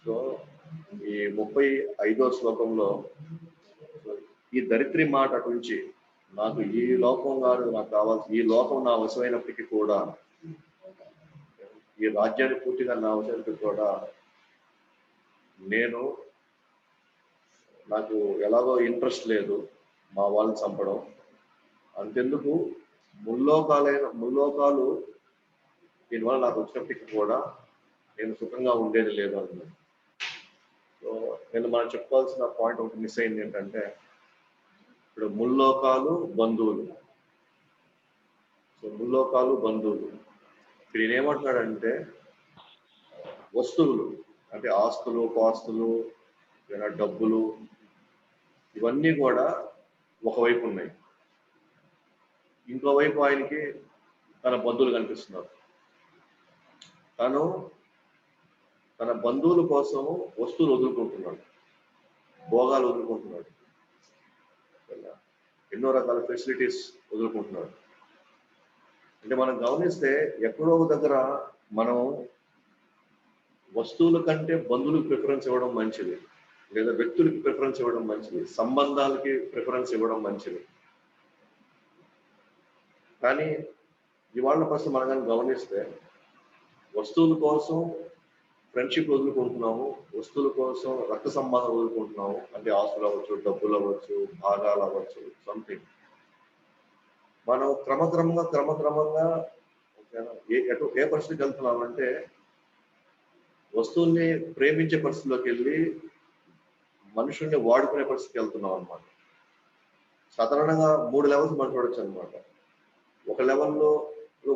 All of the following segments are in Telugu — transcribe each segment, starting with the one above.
సో ఈ 35వ శ్లోకంలో ఈ దరిద్రి మాట నుంచి నాకు ఈ లోకం కాదు నాకు కావాల్సి, ఈ లోకం నా అవసరమైనప్పటికీ కూడా, ఈ రాజ్యాన్ని పూర్తిగా నా అవసరమైనప్పటికీ కూడా నేను, నాకు ఎలాగో ఇంట్రెస్ట్ లేదు మా వాళ్ళని చంపడం, అంతెందుకు ముల్లోకాలు దీనివల్ల నాకు వచ్చినప్పటికీ కూడా నేను సుఖంగా ఉండేది లేదు అన్నది. సో నేను మనం చెప్పుకోవాల్సిన పాయింట్ ఒకటి మిస్ అయింది ఏంటంటే, ఇప్పుడు ముల్లోకాలు బంధువులు. సో ముల్లోకాలు బంధువులు ఇక్కడ ఈయన ఏమంటున్నాడంటే, వస్తువులు అంటే ఆస్తులు పాస్తులు డబ్బులు ఇవన్నీ కూడా ఒకవైపు ఉన్నాయి, ఇంకోవైపు ఆయనకి తన బంధువులు కనిపిస్తున్నారు. తను తన బంధువుల కోసం వస్తువులు వదులుకుంటున్నాడు, భోగాలు వదులుకుంటున్నాడు, ఎన్నో రకాల ఫెసిలిటీస్ వదులుకుంటున్నాడు. అంటే మనం గమనిస్తే ఎక్కడో ఒక దగ్గర మనం వస్తువుల కంటే బంధువులకు ప్రిఫరెన్స్ ఇవ్వడం మంచిది, లేదా వ్యక్తులకి ప్రిఫరెన్స్ ఇవ్వడం మంచిది, సంబంధాలకి ప్రిఫరెన్స్ ఇవ్వడం మంచిది. కానీ ఇవాళ ఫస్ట్ మనం కానీ గమనిస్తే వస్తువుల కోసం ఫ్రెండ్షిప్ వదులుకుంటున్నాము, వస్తువుల కోసం రక్త సంబంధం వదులుకుంటున్నాము. అంటే ఆస్తులు అవ్వచ్చు, డబ్బులు అవ్వచ్చు, భాగాలు అవ్వచ్చు, సంథింగ్. మనం క్రమక్రమంగా ఏ పరిస్థితికి వెళ్తున్నామంటే వస్తువుల్ని ప్రేమించే పరిస్థితిలోకి వెళ్ళి మనుషుల్ని వాడుకునే పరిస్థితికి వెళ్తున్నాం అనమాట. సాధారణంగా 3 లెవెల్స్ మనం చూడొచ్చు అనమాట. ఒక లెవెల్లో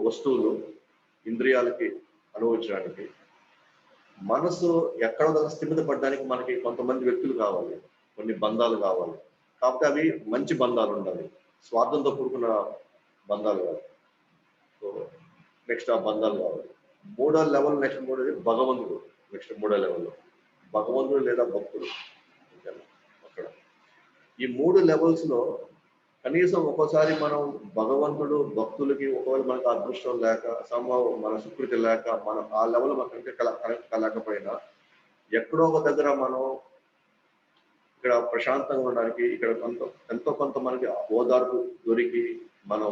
వస్తువులు ఇంద్రియాలకి అనుభవించడానికి, మనసు ఎక్కడో దగ్గర స్థిమిత పడడానికి మనకి కొంతమంది వ్యక్తులు కావాలి, కొన్ని బంధాలు కావాలి. కాకపోతే అవి మంచి బంధాలు ఉండాలి, స్వార్థంతో కూడుకున్న బంధాలు కావాలి. సో నెక్స్ట్ ఆ బంధాలు కావాలి. 3వ లెవెల్ నెక్స్ట్ భగవంతుడు. నెక్స్ట్ 3వ లెవెల్లో భగవంతుడు లేదా భక్తుడు. అక్కడ ఈ 3 లెవెల్స్లో కనీసం ఒక్కోసారి మనం భగవంతుడు భక్తులకి ఒకవేళ మనకు అదృష్టం లేక, సంభవం మన సుకృతి లేక, మనం ఆ లెవెల్ మనకి కనెక్ట్ కాలేకపోయినా ఎక్కడో ఒక దగ్గర మనం ఇక్కడ ప్రశాంతంగా ఉండడానికి, ఇక్కడ ఎంతో కొంత మనకి ఓదార్పు దొరికి మనం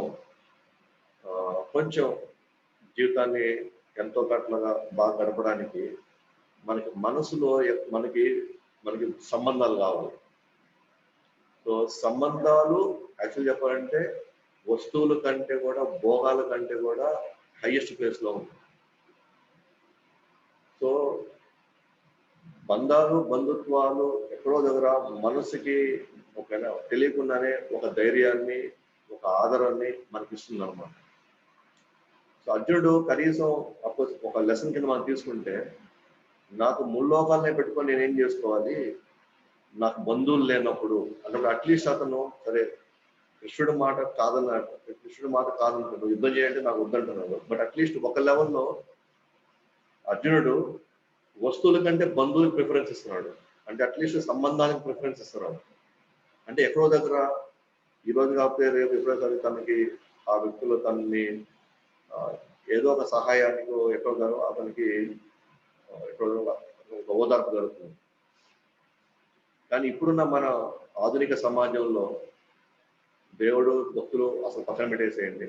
కొంచెం జీవితాన్ని ఎంతో కట్లగా బాగా గడపడానికి మనకి మనసులో మనకి సంబంధాలు కావాలి. సో సంబంధాలు యాక్చువల్ చెప్పాలంటే వస్తువుల కంటే కూడా, భోగాల కంటే కూడా హైయెస్ట్ ప్లేస్లో ఉంది. సో బంధాలు బంధుత్వాలు ఎక్కడో దగ్గర మనసుకి తెలియకుండానే ఒక ధైర్యాన్ని, ఒక ఆదరాన్ని మనకి ఇస్తుంది అనమాట. సో అర్జునుడు కనీసం ఒక లెసన్ కింద మనం తీసుకుంటే, నాకు ముల్లోకాలనే పెట్టుకొని నేనేం చేసుకోవాలి, నాకు బంధువులు లేనప్పుడు అన్నప్పుడు అట్లీస్ట్ అతను సరే కృష్ణుడి మాట కాదనుకుంటు యుద్ధం చేయంటే నాకు వద్దంటున్నాడు. బట్ అట్లీస్ట్ ఒక లెవెల్లో అర్జునుడు వస్తువుల కంటే బంధువులకు ప్రిఫరెన్స్ ఇస్తున్నాడు. అంటే అట్లీస్ట్ సంబంధానికి ప్రిఫరెన్స్ ఇస్తున్నాడు. అంటే ఎక్కడో దగ్గర ఈరోజు కాకపోతే రేపు ఎప్పుడో తనకి ఆ వ్యక్తులు తనని ఏదో ఒక సహాయానికి ఎక్కడో అతనికి ఒక ఓదార్పు జరుగుతుంది. కానీ ఇప్పుడున్న మన ఆధునిక సమాజంలో దేవుడు భక్తులు అసలు పక్కన పెట్టేసేయండి.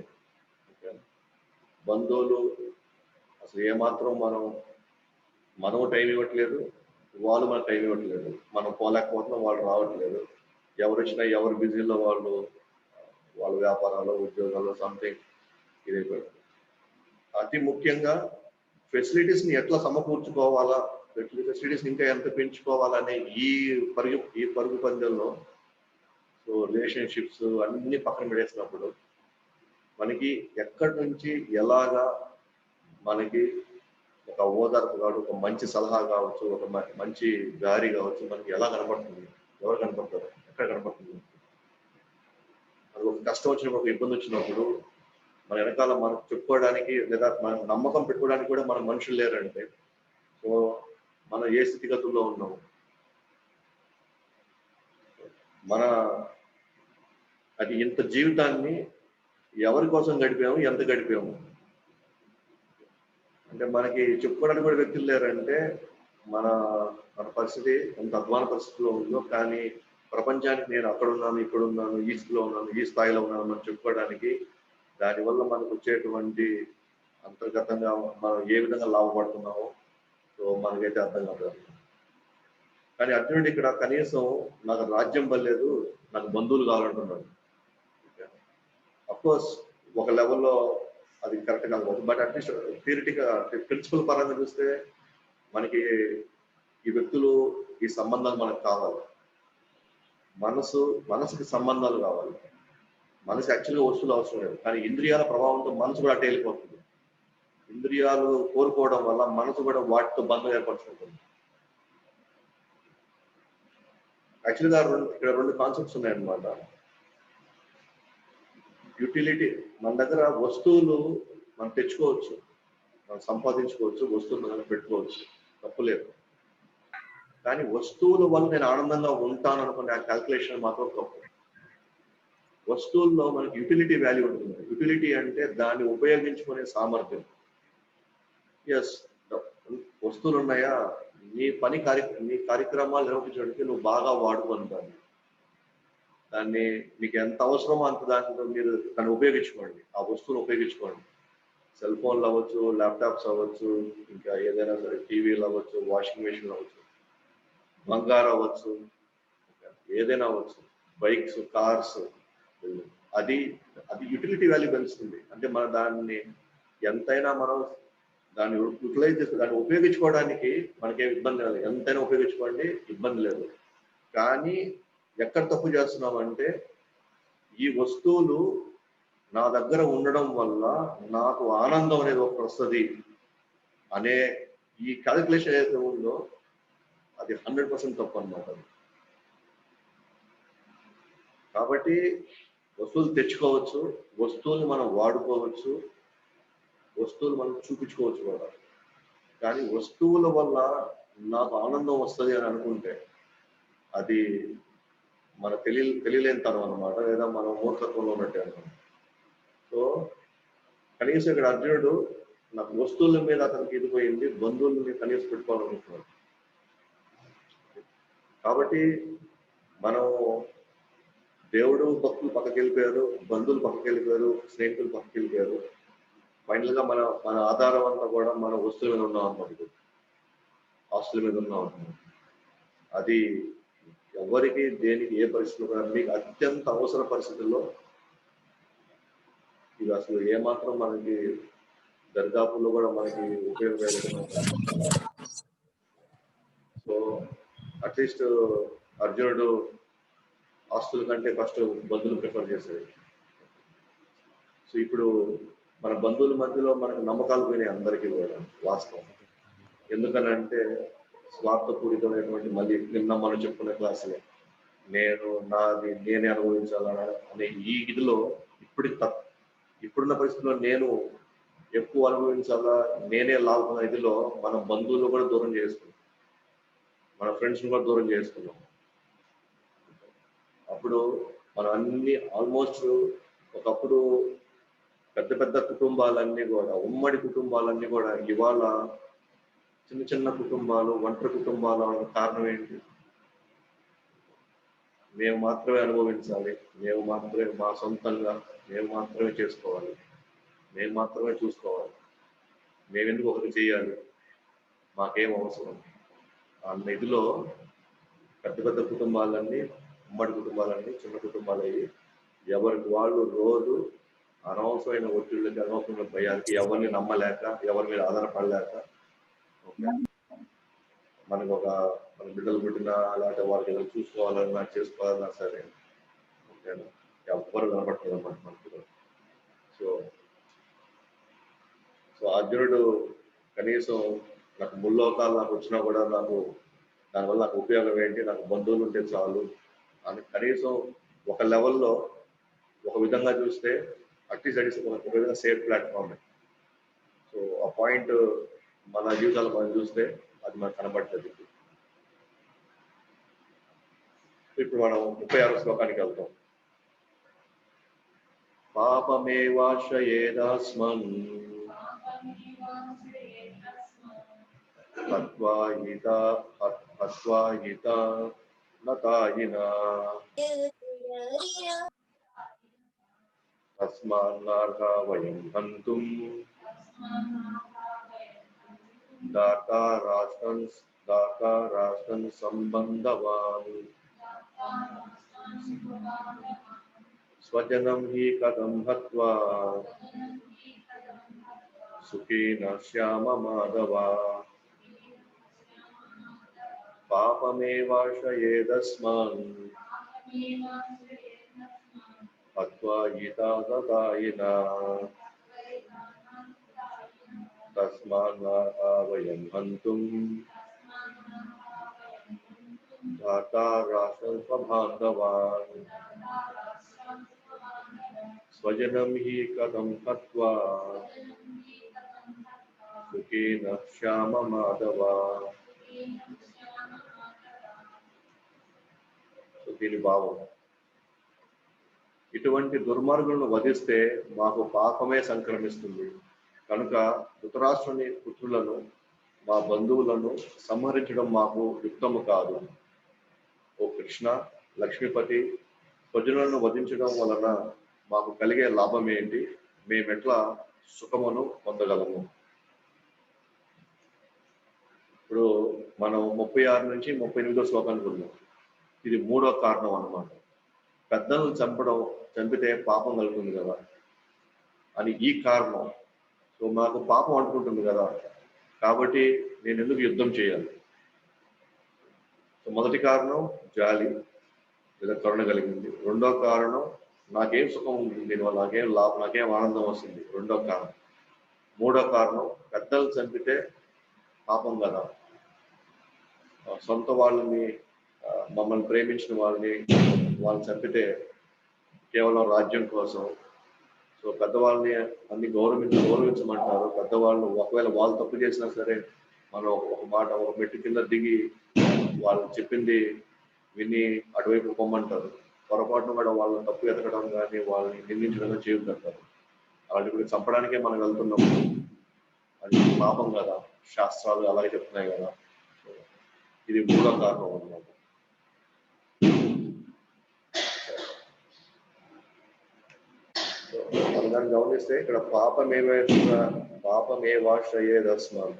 బంధువులు అసలు ఏమాత్రం మనం టైం ఇవ్వట్లేదు, వాళ్ళు మనకు టైం ఇవ్వట్లేదు. మనం పోలేకపోతున్నాం, వాళ్ళు రావట్లేదు. ఎవరు వచ్చినా ఎవరు బిజీలో వాళ్ళ వ్యాపారాలు, ఉద్యోగాలు, సంథింగ్ ఇదైపోయింది. అతి ముఖ్యంగా ఫెసిలిటీస్ని ఎట్లా సమకూర్చుకోవాలా, ఫెసిలిటీస్ ఇంకా ఎంత పెంచుకోవాలనే ఈ పరుగు పందెంలో సో రిలేషన్షిప్స్ అన్ని పక్కన పెట్టేసినప్పుడు మనకి ఎక్కడి నుంచి ఎలాగా మనకి ఒక ఓదార్పు కావచ్చు, ఒక మంచి సలహా కావచ్చు, ఒక మంచి దారి కావచ్చు మనకి ఎలా కనపడుతుంది, ఎవరు కనపడతారు, ఎక్కడ కనపడుతుంది. అది ఒక కష్టం వచ్చినప్పుడు, ఒక ఇబ్బంది వచ్చినప్పుడు మన వెనకాల మనం చెప్పుకోవడానికి లేదా మన నమ్మకం పెట్టుకోవడానికి కూడా మన మనుషులు లేరంటే సో మనం ఏ స్థితిగతుల్లో ఉన్నాము, మన అది ఇంత జీవితాన్ని ఎవరి కోసం గడిపాము, ఎంత గడిపాము. అంటే మనకి చెప్పుకోవడానికి కూడా వ్యక్తులు లేరంటే మన మన పరిస్థితి ఎంత అధ్వాన పరిస్థితిలో ఉందో, కానీ ప్రపంచానికి నేను అక్కడ ఉన్నాను, ఇక్కడ ఉన్నాను, ఈ స్థితిలో ఉన్నాను, ఈ స్థాయిలో ఉన్నాను అని చెప్పుకోవడానికి దానివల్ల మనకు వచ్చేటువంటి అంతర్గతంగా మనం ఏ విధంగా లాభపడుతున్నామో సో మనకైతే అర్థం కాదు. కానీ అర్జునుడు ఇక్కడ కనీసం నాకు రాజ్యం పర్లేదు, నాకు బంధువులు కావాలంటున్నాడు. అఫ్కోర్స్ ఒక లెవెల్లో అది కరెక్ట్ కాకపోతే, బట్ అట్లీస్ట్ థియరిటికల్ ప్రిన్సిపల్ పరంగా చూస్తే మనకి ఈ వ్యక్తులు, ఈ సంబంధాలు మనకు కావాలి. మనసుకి సంబంధాలు కావాలి. మనసు యాక్చువల్గా వస్తువులు అవసరం లేదు, కానీ ఇంద్రియాల ప్రభావంతో మనసు కూడా అట్టే వెళ్ళిపోతుంది. ఇంద్రియాలు కోరుకోవడం వల్ల మనసు కూడా వాటితో బంధం ఏర్పరచుకుంటుంది. యాక్చువల్గా ఇక్కడ రెండు కాన్సెప్ట్స్ ఉన్నాయన్నమాట. యూటిలిటీ, మన దగ్గర వస్తువులు మనం తెచ్చుకోవచ్చు, మనం సంపాదించుకోవచ్చు, వస్తువులు మనం పెట్టుకోవచ్చు, తప్పులేదు. కానీ వస్తువుల వల్ల నేను ఆనందంగా ఉంటాను అనుకునే ఆ క్యాల్కులేషన్ మాత్రం తప్పు. వస్తువుల్లో మనకి యూటిలిటీ వాల్యూ ఉంటుంది. యూటిలిటీ అంటే దాన్ని ఉపయోగించుకునే సామర్థ్యం. ఎస్, వస్తువులు ఉన్నాయా, నీ కార్యక్రమాలు నిర్వహించడానికి నువ్వు బాగా వాడుకుంటాను. దాన్ని మీకు ఎంత అవసరమో అంత దాంట్లో మీరు దాన్ని ఉపయోగించుకోండి, ఆ వస్తువులు ఉపయోగించుకోండి. సెల్ ఫోన్లు అవ్వచ్చు, ల్యాప్టాప్స్ అవ్వచ్చు, ఇంకా ఏదైనా సరే టీవీలు అవ్వచ్చు, వాషింగ్ మెషిన్లు అవ్వచ్చు, బంగారం అవ్వచ్చు, ఏదైనా అవ్వచ్చు, బైక్స్, కార్స్, అది అది యూటిలిటీ వాల్యూ పెంచుతుంది. అంటే మన దాన్ని ఎంతైనా మనం దాన్ని యూటిలైజ్ చేసి దాన్ని ఉపయోగించుకోవడానికి మనకేం ఇబ్బంది లేదు, ఎంతైనా ఉపయోగించుకోండి, ఇబ్బంది లేదు. కానీ ఎక్కడ తప్పు చేస్తున్నామంటే, ఈ వస్తువులు నా దగ్గర ఉండడం వల్ల నాకు ఆనందం అనేది ఒకటి వస్తుంది అనే ఈ క్యాలిక్యులేషన్ ఏదైతే ఉందో అది 100% తప్పు అన్నమాట. కాబట్టి వస్తువులు తెచ్చుకోవచ్చు, వస్తువులు మనం వాడుకోవచ్చు, వస్తువులు మనం చూపించుకోవచ్చు కూడా. కానీ వస్తువుల వల్ల నాకు ఆనందం వస్తుంది అని అనుకుంటే అది మన తెలియలేనితనం అనమాట, లేదా మన మూర్ఖత్వంలో ఉన్నట్టే అనమాట. సో కనీసం ఇక్కడ అర్జునుడు నాకు వస్తువుల మీద అతనికి ఎదిపోయింది, బంధువులని కనీసం పెట్టుకోవాలనుకుంటున్నాడు. కాబట్టి మనం దేవుడు భక్తులు పక్కకి వెళ్ళిపోయారు, బంధువులు పక్కకి వెళ్ళిపోయారు, స్నేహితులు పక్కకి వెళ్ళిపోయారు. ఫైనల్ గా మన ఆధారం అంతా కూడా మన వస్తువుల మీద ఉన్నాం అన్నమాట, ఆస్తుల మీద ఉన్నాం అన్నమాట. అది ఎవరికి దేనికి ఏ పరిస్థితుల్లో మీకు అత్యంత అవసర పరిస్థితుల్లో ఇది అసలు ఏమాత్రం మనకి దరిదాపుల్లో కూడా మనకి ఉపయోగపడదు. సో అట్లీస్ట్ అర్జునుడు ఆస్తుల కంటే ఫస్ట్ బంధువులు ప్రిఫర్ చేసేది. సో ఇప్పుడు మన బంధువుల మధ్యలో మనకు నమ్మకాలు పోయినాయి అందరికీ కూడా, వాస్తవం. ఎందుకనంటే స్వార్థపూరితమైనటువంటి, మళ్ళీ నిన్న మనం చెప్పుకునే క్లాసులే, నేనే అనుభవించాలన్నా అనే ఈ ఇదిలో ఇప్పుడున్న పరిస్థితుల్లో నేను ఎక్కువ అనుభవించాలా, నేనే లాభం ఇదిలో మన బంధువులు కూడా దూరం చేసుకున్నాం, మన ఫ్రెండ్స్ని కూడా దూరం చేసుకున్నాం. అప్పుడు మనం అన్ని ఆల్మోస్ట్ ఒకప్పుడు పెద్ద పెద్ద కుటుంబాలన్నీ కూడా, ఉమ్మడి కుటుంబాలన్నీ కూడా ఇవాళ చిన్న చిన్న కుటుంబాలు, ఒంటరి కుటుంబాలు అనే కారణం ఏంటి? మేము మాత్రమే అనుభవించాలి, మేము మాత్రమే మా సొంతంగా మేము మాత్రమే చేసుకోవాలి, మేము మాత్రమే చూసుకోవాలి, మేమెందుకు ఒకటి చేయాలి, మాకేం అవసరం అన్న ఇదిలో పెద్ద పెద్ద కుటుంబాలన్నీ, ఉమ్మడి కుటుంబాలన్నీ చిన్న కుటుంబాలు అయ్యి ఎవరికి వాళ్ళు రోజు అనవసరమైన ఒత్తిళ్ళకి, అనవసరమైన భయానికి, ఎవరిని నమ్మలేక, ఎవరి మీద ఆధారపడలేక, మనకు మన బిడ్డలు పుట్టినా అలాంటి వాళ్ళకి ఏదో చూసుకోవాలన్నా చేసుకోవాలన్నా సరే ఓకేనా, ఎవ్వరు కనపడుతుంది అన్నమాట మనకు. సో అర్జునుడు కనీసం నాకు ముల్లోకాలు నాకు వచ్చినా కూడా నాకు దానివల్ల నాకు ఉపయోగం ఏంటి, నాకు బంధువులు ఉంటే చాలు అని కనీసం ఒక లెవెల్లో ఒక విధంగా చూస్తే అట్లీస్ట్ ఒక విధంగా సేఫ్ ప్లాట్ఫామ్. సో ఆ పాయింట్ మన జీవితాలు మనం చూస్తే అది మనకు కనబడుతుంది. ఇప్పుడు మనం 36వ శ్లోకానికి వెళ్తాం. పాపమేవాశ్రయేదాస్మన్ హత్వాయితా హత్వాయితా నతాయినా తస్మాన్నార్హా వయం హంతుం దాతారాష్ట్రం సంబంధవాన్ స్వజనం హి కథం హత్వా సుఖేన శ్యామ మాధవ పాపమేవాశ్రయేదస్మాన్ హత్వాయితా తతాయినా తస్మాన్నార్హా వయం హంతుం దాతారాష్ట్రం స్వబాంధవాన్ స్వజనం హి కథం హత్వా సుఖేన శ్యామ మాధవ. దీని భావం, ఇటువంటి దుర్మార్గులను వధిస్తే మాకు పాపమే సంక్రమిస్తుంది కనుక ధృతరాష్ట్రుని పుత్రులను మా బంధువులను సంహరించడం మాకు యుక్తము కాదు. ఓ కృష్ణ, లక్ష్మీపతి, స్వజనులను వధించడం వలన మాకు కలిగే లాభం ఏంటి? మేమెట్లా సుఖమును పొందగలము? ఇప్పుడు మనం 36 నుంచి 38 శ్లోకానికి ఉన్నాం. ఇది 3వ కారణం అన్నమాట. పెద్దలను చంపితే పాపం కలుగుతుంది కదా అని ఈ కారణం. సో మాకు పాపం అంటుకుంటుంది కదా, కాబట్టి నేను ఎందుకు యుద్ధం చేయాలి? సో మొదటి కారణం జాలి లేదా కరుణ కలిగింది. రెండో కారణం నాకేం సుఖం ఉంటుంది దీనివల్ల, నాకేం లాభం, నాకేం ఆనందం వస్తుంది, రెండో కారణం. మూడో కారణం పెద్దలు చంపితే పాపం కదా, సొంత వాళ్ళని మమ్మల్ని ప్రేమించిన వాళ్ళని చంపితే కేవలం రాజ్యం కోసం. సో పెద్దవాళ్ళని అన్ని గౌరవించమంటారు. పెద్దవాళ్ళు ఒకవేళ వాళ్ళు తప్పు చేసినా సరే మనం ఒక మెట్టు కింద దిగి వాళ్ళు చెప్పింది విని అటువైపు పొమ్మంటారు. పొరపాటును కూడా వాళ్ళని తప్పు ఎతకడం కానీ వాళ్ళని నిందించడం చేయొద్దంటారు. అలాంటి గురించి చంపడానికే మనం వెళ్తున్నాము, అది పాపం కదా, శాస్త్రాలు అలాగే చెప్తున్నాయి కదా. ఇది 3వ కారణం అన్నమాట. మనం దాన్ని గమనిస్తే ఇక్కడ పాపమేవాశ్రయేదస్మాన్,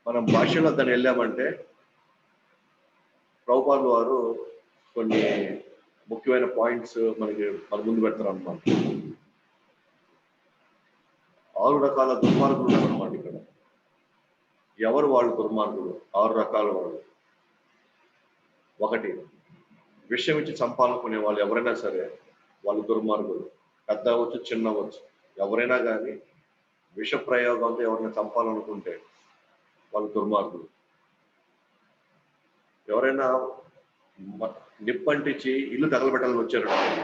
మనం భాషలో దాన్ని వెళ్ళామంటే ప్రభుపాదుల వారు కొన్ని ముఖ్యమైన పాయింట్స్ మన ముందు పెడతారు అన్నమాట. 6 రకాల దుర్మార్గులు ఉన్నారన్నమాట ఇక్కడ. ఎవరు వాళ్ళు దుర్మార్గులు? 6 రకాల వాళ్ళు. 1, విషయం ఇచ్చి చంపాలనుకునే వాళ్ళు ఎవరైనా సరే వాళ్ళు దుర్మార్గులు. పెద్ద అవ్వచ్చు, చిన్న అవ్వచ్చు, ఎవరైనా కానీ విష ప్రయోగంతో ఎవరైనా చంపాలనుకుంటే వాళ్ళు దుర్మార్గులు. ఎవరైనా నిప్పంటించి ఇల్లు తగలబెట్టాలని వచ్చారనుకోండి,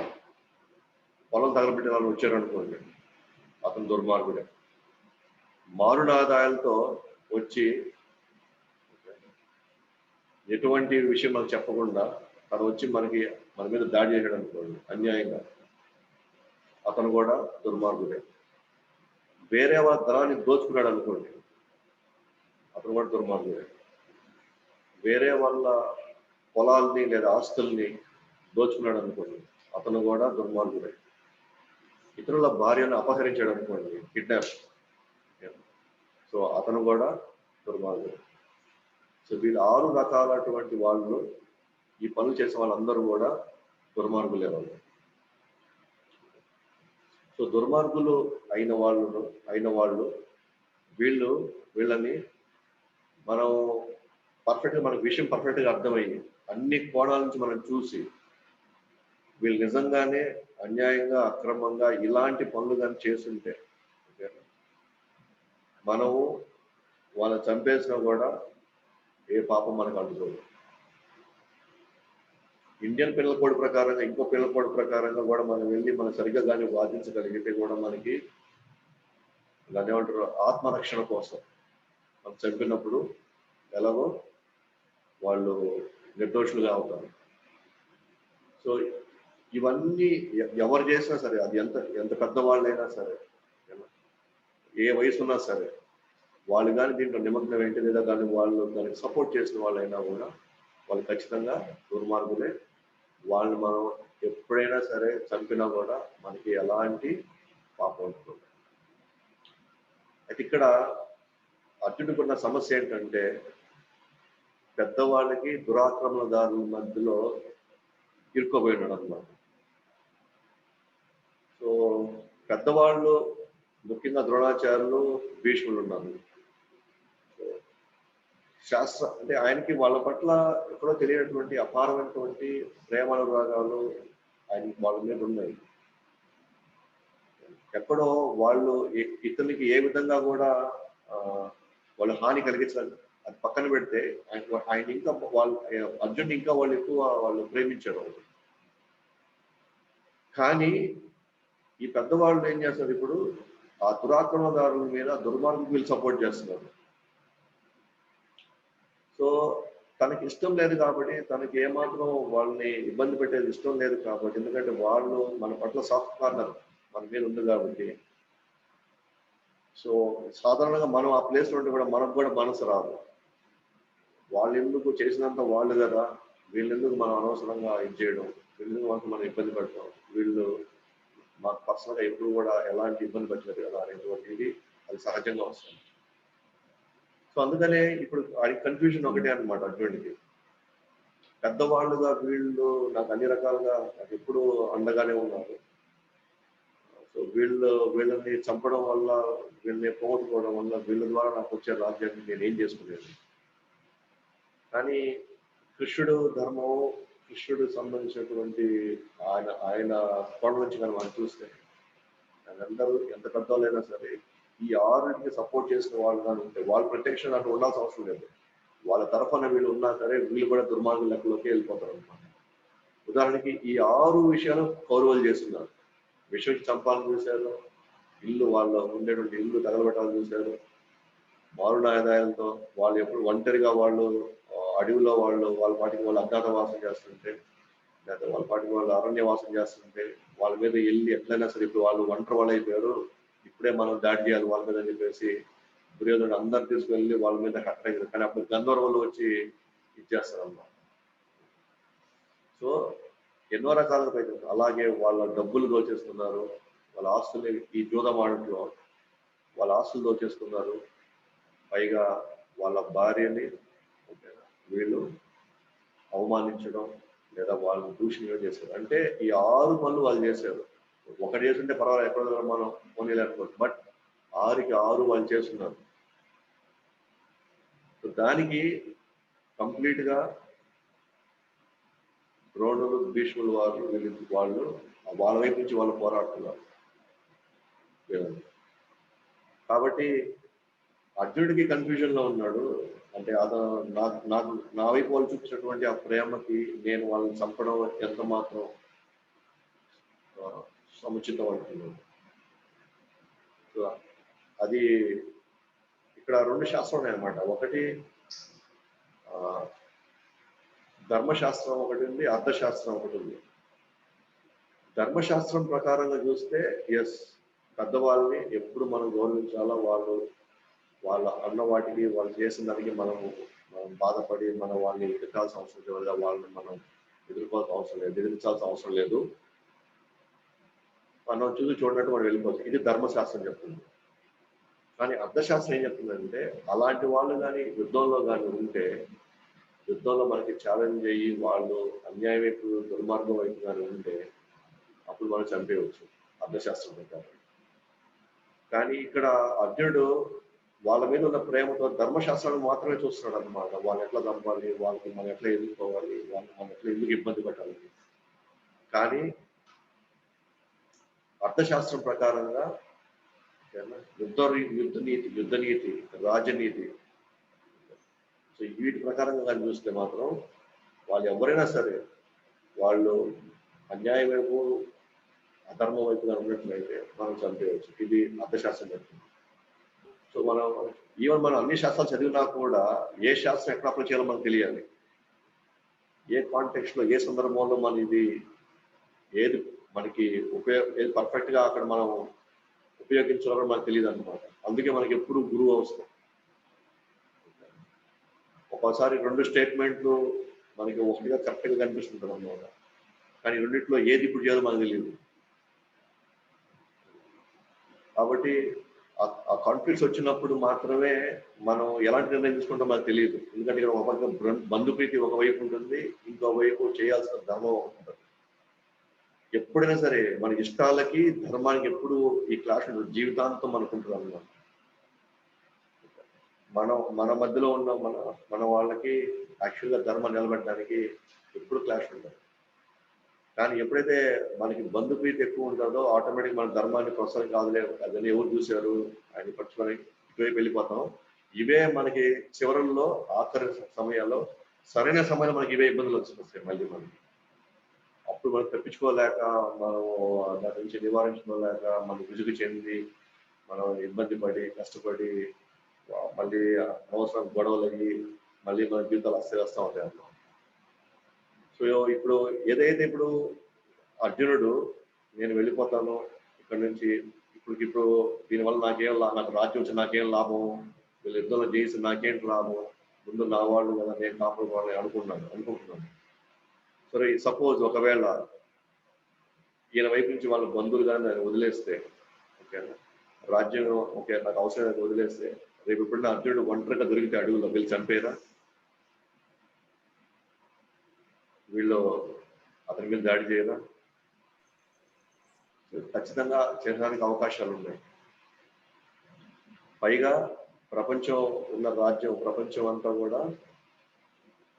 పొలం తగలబెట్టాలని వచ్చారనుకోండి, అతను దుర్మార్గుడే. మారునాదాయాలతో వచ్చి ఎటువంటి విషయం మనకు చెప్పకుండా తను వచ్చి మన మీద దాడి చేశాడు అనుకోండి అన్యాయంగా, అతను కూడా దుర్మార్గుడే. వేరే వాళ్ళ ధనాన్ని దోచుకున్నాడు అనుకోండి, అతను కూడా దుర్మార్గుడే. వేరే వాళ్ళ పొలాల్ని లేదా ఆస్తుల్ని దోచుకున్నాడు అనుకోండి, అతను కూడా దుర్మార్గుడే. ఇతరుల భార్యను అపహరించాడు అనుకోండి, కిడ్నాప్, సో అతను కూడా దుర్మార్గుడే. సో వీళ్ళు 6 రకాలటువంటి వాళ్ళు, ఈ పనులు చేసే వాళ్ళందరూ కూడా దుర్మార్గులే వాళ్ళు. సో దుర్మార్గులు అయిన వాళ్ళు వీళ్ళని మనం పర్ఫెక్ట్గా, మనకు విషయం పర్ఫెక్ట్గా అర్థమయ్యి అన్ని కోణాల నుంచి మనం చూసి వీళ్ళు నిజంగానే అన్యాయంగా అక్రమంగా ఇలాంటి పనులు కానీ చేస్తుంటే మనము వాళ్ళని చంపేసినా కూడా ఏ పాపం మనకు అంటుకోదు. ఇండియన్ పిల్లల కోడ్ ప్రకారంగా, ఇంకో పిల్లల కోడ్ ప్రకారంగా కూడా మనం వెళ్ళి మనం సరిగ్గా కానీ వాదించగలిగితే కూడా మనకి దాన్ని ఏమంటారు, ఆత్మరక్షణ కోసం మనం చంపినప్పుడు ఎలాగో వాళ్ళు నిర్దోషులుగా అవుతారు. సో ఇవన్నీ ఎవరు చేసినా సరే, అది ఎంత పెద్దవాళ్ళైనా సరే, ఏ వయసు ఉన్నా సరే, వాళ్ళు కానీ దీంట్లో నిమగ్నం ఏంటి లేదా కానీ వాళ్ళు దానికి సపోర్ట్ చేసిన వాళ్ళైనా కూడా వాళ్ళు ఖచ్చితంగా దుర్మార్గులే. వాళ్ళని మనం ఎప్పుడైనా సరే చంపినా కూడా మనకి ఎలాంటి పాపం ఉంటుంది. అయితే ఇక్కడ అర్జునుడికి ఉన్న సమస్య ఏంటంటే పెద్దవాళ్ళకి దురాక్రమణదారుల మధ్యలో ఇరుక్కోబోయినాడు అన్నమాట. సో పెద్దవాళ్ళు ముఖ్యంగా ద్రోణాచార్యులు, భీష్ములు ఉన్నారు. అంటే ఆయనకి వాళ్ళ పట్ల ఎక్కడో తెలియనటువంటి అపారమైనటువంటి ప్రేమానురాగాలు ఆయనకి వాళ్ళ మీద ఉన్నాయి. ఎక్కడో వాళ్ళు ఇతనికి ఏ విధంగా కూడా వాళ్ళు హాని కలిగించాలి అది పక్కన పెడితే ఆయన ఇంకా వాళ్ళు అర్జున్ ఇంకా వాళ్ళు ఎక్కువ వాళ్ళు ప్రేమించారు. కానీ ఈ పెద్దవాళ్ళు ఏం చేస్తారు, ఇప్పుడు ఆ దురాక్రమణదారుల మీద దుర్మార్గులు వీళ్ళు సపోర్ట్ చేస్తున్నారు. సో తనకి ఇష్టం లేదు కాబట్టి, తనకి ఏమాత్రం వాళ్ళని ఇబ్బంది పెట్టేది ఇష్టం లేదు కాబట్టి, ఎందుకంటే వాళ్ళు మన పట్ల సాఫ్ట్ కార్నర్ మన మీద ఉంది కాబట్టి. సో సాధారణంగా మనం ఆ ప్లేస్లో ఉంటే కూడా మనకు కూడా మనసు రాదు. వాళ్ళు ఎందుకు చేసినంత వాళ్ళు కదా, వీళ్ళెందుకు మనం అనవసరంగా ఇది చేయడం, వీళ్ళెందుకు మనకు మనం ఇబ్బంది పడతాం, వీళ్ళు మాకు పర్సనల్గా ఎప్పుడు కూడా ఎలాంటి ఇబ్బంది పెట్టలేదు కదా అనేటువంటిది అది సహజంగా వస్తుంది. సో అందుకనే ఇప్పుడు కన్ఫ్యూజన్ ఒకటే అనమాట అర్జునుడికి. పెద్దవాళ్ళుగా వీళ్ళు నాకు అన్ని రకాలుగా నాకు ఎప్పుడు అండగానే ఉన్నారు. సో వీళ్ళని చంపడం వల్ల, వీళ్ళని పోగొట్టుకోవడం వల్ల, వీళ్ళ ద్వారా నాకు వచ్చే రాజ్యాన్ని నేను ఏం చేసుకునేది. కానీ కృష్ణుడు ధర్మం, కృష్ణుడు సంబంధించినటువంటి ఆయన కోణ నుంచి కానీ మనం చూస్తే అందరూ ఎంత పెద్దవాళ్ళైనా సరే ఈ ఆరుకి సపోర్ట్ చేసిన వాళ్ళు కానీ ఉంటే వాళ్ళ ప్రత్యక్షం అటు ఉండాల్సిన అవసరం లేదు. వాళ్ళ తరఫున వీళ్ళు ఉన్నా సరే వీళ్ళు కూడా దుర్మార్గుల లెక్కలోకి వెళ్ళిపోతారు అనమాట. ఉదాహరణకి ఈ 6 విషయాలు కౌరవులు చేస్తున్నారు. విషయం చంపాలని చూశారు, ఇల్లు వాళ్ళు ఉండేటువంటి ఇల్లు తగలబెట్టాలని చూశారు, మారునాయుధాలతో వాళ్ళు ఎప్పుడు ఒంటరిగా వాళ్ళు అడవిలో వాళ్ళ పాటికి వాళ్ళు అజ్ఞాతవాసం చేస్తుంటే, లేదా వాళ్ళ పాటికి వాళ్ళు అరణ్యవాసం చేస్తుంటే వాళ్ళ మీద వెళ్ళి ఎట్లయినా సరే ఇప్పుడు వాళ్ళు ఒంటరి వాళ్ళు అయిపోయారు, ఇప్పుడే మనం దాడి చేయాలి వాళ్ళ మీద అని చెప్పేసి దుర్యోధనుడు అందరు తీసుకువెళ్ళి వాళ్ళ మీద కట్టలేదు. కానీ అప్పుడు గంధర్వులు వచ్చి ఇచ్చేస్తారు అన్నమాట. సో ఎన్నో రకాలుగా ప్రయత్నం. అలాగే వాళ్ళ డబ్బులు దోచేస్తున్నారు, వాళ్ళ ఆస్తుల్ని ఈ జూదమాడట్లో వాళ్ళ ఆస్తులు దోచేస్తున్నారు, పైగా వాళ్ళ భార్యని వీళ్ళు అవమానించడం లేదా వాళ్ళని దూషణం చేశారు. అంటే ఈ 6 పనులు వాళ్ళు చేశారు. ఒకటి చేస్తుంటే పర్వాలేదు, ఎక్కడ మనం పోనీలేకపోతుంది, బట్ 6కి 6 వాళ్ళు చేస్తున్నారు. దానికి కంప్లీట్ గా ద్రోణులు, భీష్ములు వాళ్ళు వాళ్ళ వైపు నుంచి వాళ్ళు పోరాడుతున్నారు. కాబట్టి అర్జునుడికి కన్ఫ్యూజన్ లో ఉన్నాడు. అంటే నాకు నా వైపు వాళ్ళు చూపించినటువంటి ఆ ప్రేమకి నేను వాళ్ళని చంపడం ఎంత మాత్రం సముచితం అంటున్నాను. అది ఇక్కడ 2 శాస్త్రాలు ఉన్నాయన్నమాట. ఒకటి ధర్మశాస్త్రం ఒకటి ఉంది, అర్థశాస్త్రం ఒకటి ఉంది. ధర్మశాస్త్రం ప్రకారంగా చూస్తే ఎస్, పెద్దవాళ్ళని ఎప్పుడు మనం గౌరవించాలా, వాళ్ళ అన్న వాటికి వాళ్ళు చేసిన దానికి మనం బాధపడి మనం వాళ్ళని ఎదుర్కాల్సిన అవసరం లేదు, లేదా వాళ్ళని మనం ఎదుర్కోవాల్సిన అవసరం లేదు, ఎదిరించాల్సిన అవసరం లేదు. మనం చూడనట్టు మనం వెళ్ళిపోతాం. ఇది ధర్మశాస్త్రం చెప్తుంది. కానీ అర్థశాస్త్రం ఏం చెప్తుందంటే అలాంటి వాళ్ళు కానీ యుద్ధంలో కానీ ఉంటే, యుద్ధంలో మనకి ఛాలెంజ్ అయ్యి వాళ్ళు అన్యాయం వైపు దుర్మార్గం వైపు కానీ ఉంటే అప్పుడు మనం చంపేయవచ్చు అర్థశాస్త్రం ప్రకారం. కానీ ఇక్కడ అర్జునుడు వాళ్ళ మీద ఉన్న ప్రేమతో ధర్మశాస్త్రాన్ని మాత్రమే చూస్తున్నాడు అనమాట. వాళ్ళు ఎట్లా చంపాలి, వాళ్ళకి మనం ఎట్లా ఎదుర్కోవాలి, వాళ్ళని మనం ఎట్లా ఎందుకు ఇబ్బంది పెట్టాలి. కానీ అర్థశాస్త్రం ప్రకారంగా యుద్ధ నీతి, రాజనీతి, సో వీటి ప్రకారంగా కానీ చూస్తే మాత్రం వాళ్ళు ఎవరైనా సరే వాళ్ళు అన్యాయం వైపు అధర్మం వైపు కానీ ఉన్నట్లయితే మనం చంపేయవచ్చు. ఇది అర్థశాస్త్రం చెప్తుంది. సో మనం అన్ని శాస్త్రాలు చదివినా కూడా ఏ శాస్త్రం ఎక్కడ అప్లై చేయాలో మనకు తెలియాలి. ఏ కాంటెక్స్ట్ లో, ఏ సందర్భంలో ఏది మనకి ఏది పర్ఫెక్ట్ గా అక్కడ మనం ఉపయోగించాలో మనకు తెలియదు అనమాట. అందుకే మనకి ఎప్పుడు గురువు అవసరం. ఒక్కోసారి రెండు స్టేట్మెంట్లు మనకి ఒకటిగా కరెక్ట్గా కనిపిస్తుంటుంది అన్నమాట. కానీ రెండింటిలో ఏది ఇప్పుడు చేయాలో మనకు తెలియదు. కాబట్టి ఆ కాన్ఫ్లిక్ట్స్ వచ్చినప్పుడు మాత్రమే మనం ఎలాంటి నిర్ణయం తీసుకుంటామో మనకు తెలియదు. ఎందుకంటే ఇక్కడ ఒక పక్క బంధుప్రీతి ఒకవైపు ఉంటుంది, ఇంకో వైపు చేయాల్సిన ధర్మం ఉంటుంది. ఎప్పుడైనా సరే మన ఇష్టాలకి ధర్మానికి ఎప్పుడు ఈ క్లాష్ ఉంటుంది, జీవితాంతం అనుకుంటున్నాం అన్నమాట. మన మధ్యలో ఉన్న మన వాళ్ళకి యాక్చువల్గా ధర్మం నిలబెట్టడానికి ఎప్పుడు క్లాష్ ఉంటుంది. కానీ ఎప్పుడైతే మనకి బంధుప్రీతి ఎక్కువ ఉంటుందో ఆటోమేటిక్ మన ధర్మాన్ని ప్రొసెస్ కాదులే, అదని ఎవరు చూశారు ఆయన పట్టుకొని ఇటువైపు వెళ్ళిపోతాం. ఇవే మనకి చివరల్లో ఆఖరి సమయాల్లో సరైన సమయంలో మనకి ఇవే ఇబ్బందులు వస్తాయి మళ్ళీ మనకి. అప్పుడు మనం తప్పించుకోలేక, మనం దాని నుంచి నివారించుకోలేక, మనం విసుగు చెంది, మనం ఇబ్బంది పడి కష్టపడి మళ్ళీ అనవసరం గొడవలయ్యి మళ్ళీ మన జీవితాలు అస్తవ్యస్తం అవుతాయి అన్నమాట. సో ఇప్పుడు ఏదైతే ఇప్పుడు అర్జునుడు నేను వెళ్ళిపోతాను ఇక్కడ నుంచి, ఇప్పుడు దీనివల్ల నాకు రాజ్యం వచ్చి నాకేం లాభం, వీళ్ళ యుద్ధంలో చేసి నాకేంటి లాభం, ముందు నా వాళ్ళు కదా నేను కాపాడుకోవాలని అనుకుంటున్నాను. సరే సపోజ్ ఒకవేళ ఈయన వైపు నుంచి వాళ్ళ బంధువులు కానీ దాన్ని వదిలేస్తే, ఓకేనా, రాజ్యం ఓకే నాకు అవసరం వదిలేస్తే, రేపు ఎప్పుడైనా అర్జునుడు ఒంటరిగా దొరికితే అడవుల్లో వీళ్ళు చంపేరా, వీళ్ళు అతని మీద దాడి చేయరా? ఖచ్చితంగా చేయడానికి అవకాశాలు ఉన్నాయి. పైగా ప్రపంచం ఉన్న రాజ్యం, ప్రపంచం అంతా కూడా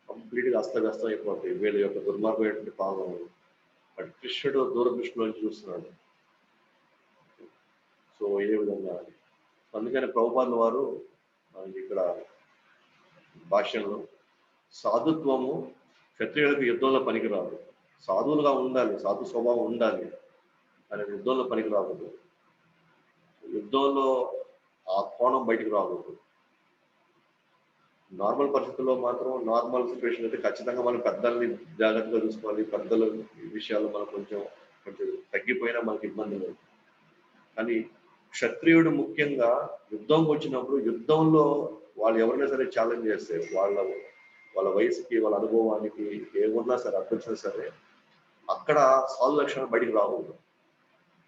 కంప్లీట్గా అస్తవ్యస్తం అయిపోతాయి వీళ్ళ యొక్క దుర్మార్గమైనటువంటి పాలన. బట్ కృష్ణుడు దూరదృష్టిలో నుంచి చూస్తున్నాడు. సో ఏ విధంగా, అందుకని ప్రభుపాదుల వారు మనకి ఇక్కడ భాష్యంలో సాధుత్వము క్షత్రియులకు యుద్ధంలో పనికిరాదు, సాధువులుగా ఉండాలి, సాధు స్వభావం ఉండాలి, అని యుద్ధంలో పనికి రాకూడదు, యుద్ధంలో ఆ కోణం బయటకు రాకూడదు. నార్మల్ పరిస్థితుల్లో మాత్రం, నార్మల్ సిచ్యువేషన్ అయితే ఖచ్చితంగా మనం పెద్దల్ని జాగ్రత్తగా చూసుకోవాలి. పెద్దల విషయాలు మనం కొంచెం తగ్గిపోయినా మనకి ఇబ్బంది లేదు. కానీ క్షత్రియుడు ముఖ్యంగా యుద్ధంకి వచ్చినప్పుడు, యుద్ధంలో వాళ్ళు ఎవరైనా సరే ఛాలెంజ్ చేస్తే, వాళ్ళ వయసుకి, వాళ్ళ అనుభవానికి ఏమున్నా సరే అర్థం సరే, అక్కడ సాధు లక్షణాలు బయటికి రాకూడదు.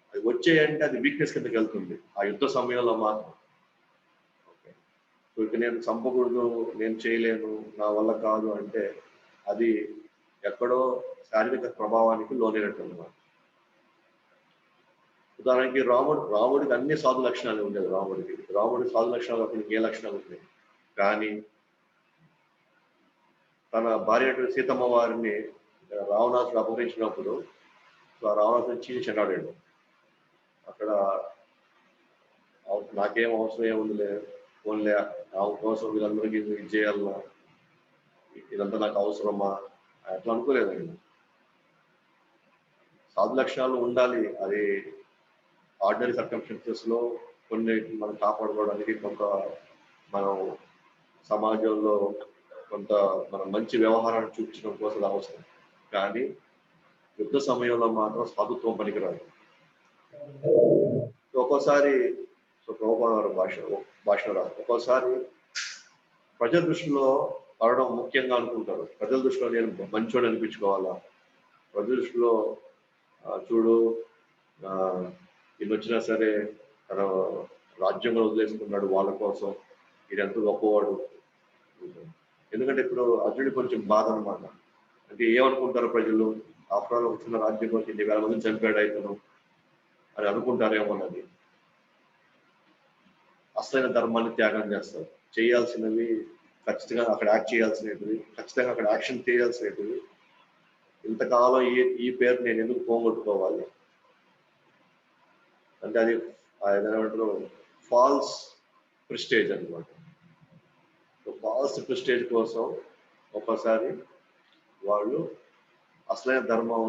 అది వచ్చాయంటే అది వీక్నెస్ కిందకి వెళ్తుంది ఆ యుద్ధ సమయంలో మాత్రం. ఓకే, నేను చంపకూడదు, నేను చేయలేను, నా వల్ల కాదు అంటే అది ఎక్కడో శారీరక ప్రభావానికి లోనైనట్టు అన్నమాట. ఉదాహరణకి రాముడికి అన్ని సాధు లక్షణాలు ఉండేది. రాముడి సాధు లక్షణాలు అప్పుడు ఏ లక్షణాలు ఉన్నాయి, కానీ తన భార్య సీతమ్మ వారిని రావణాసుడు అపహరించినప్పుడు ఆ రావణాసుడు చీల్చి చెండాడాడు. అక్కడ నాకేం అవసరం ఏముందిలే, ఓన్లే నా కోసం వీళ్ళందరికీ ఇది చేయాలన్నా, ఇదంతా నాకు అవసరమా అట్లా అనుకోలేదండి. సాధు లక్షణాలు ఉండాలి. అది ఆర్డినరీ సర్కమ్స్టెన్సెస్ లో కొన్ని మనం కాపాడుకోవడానికి, కొంత మనం సమాజంలో కొంత మనం మంచి వ్యవహారాన్ని చూపించడం కోసం అవసరం. కానీ యుద్ధ సమయంలో మాత్రం సాధుత్వం పనికిరాదు. ఒక్కోసారి ప్రభుపాద భాషలో రాదు, ఒక్కోసారి ప్రజల దృష్టిలో పడడం ముఖ్యంగా అనుకుంటారు. ప్రజల దృష్టిలో నేను మంచోడు అనిపించుకోవాలా, ప్రజల దృష్టిలో చూడు ఈయన వచ్చినా సరే తన రాజ్యంలో వదిలేసుకున్నాడు వాళ్ళ కోసం, ఇది ఎంత గొప్పవాడు. ఎందుకంటే ఇప్పుడు అర్జునుడి కొంచెం బాధ అనమాట. అంటే ఏమనుకుంటారు ప్రజలు, ఆఫ్టర్ ఆల్ వచ్చిన రాజ్యం కోసం 20,000 మందిని చంపాడు అయితను అని అనుకుంటారేమోనది. అసలైన ధర్మాన్ని త్యాగం చేస్తారు. చేయాల్సినవి ఖచ్చితంగా అక్కడ యాక్ట్ చేయాల్సినవి, ఖచ్చితంగా అక్కడ యాక్షన్ చేయాల్సినవి. ఇంతకాలం ఈ పేరు నేను ఎందుకు పోగొట్టుకోవాలి అంటే అది ఏమంటారు, ఫాల్స్ ప్రెస్టేజ్ అనమాట. ఫాల్స్ ప్రెస్టేజ్ కోసం ఒక్కోసారి వాళ్ళు అసలైన ధర్మం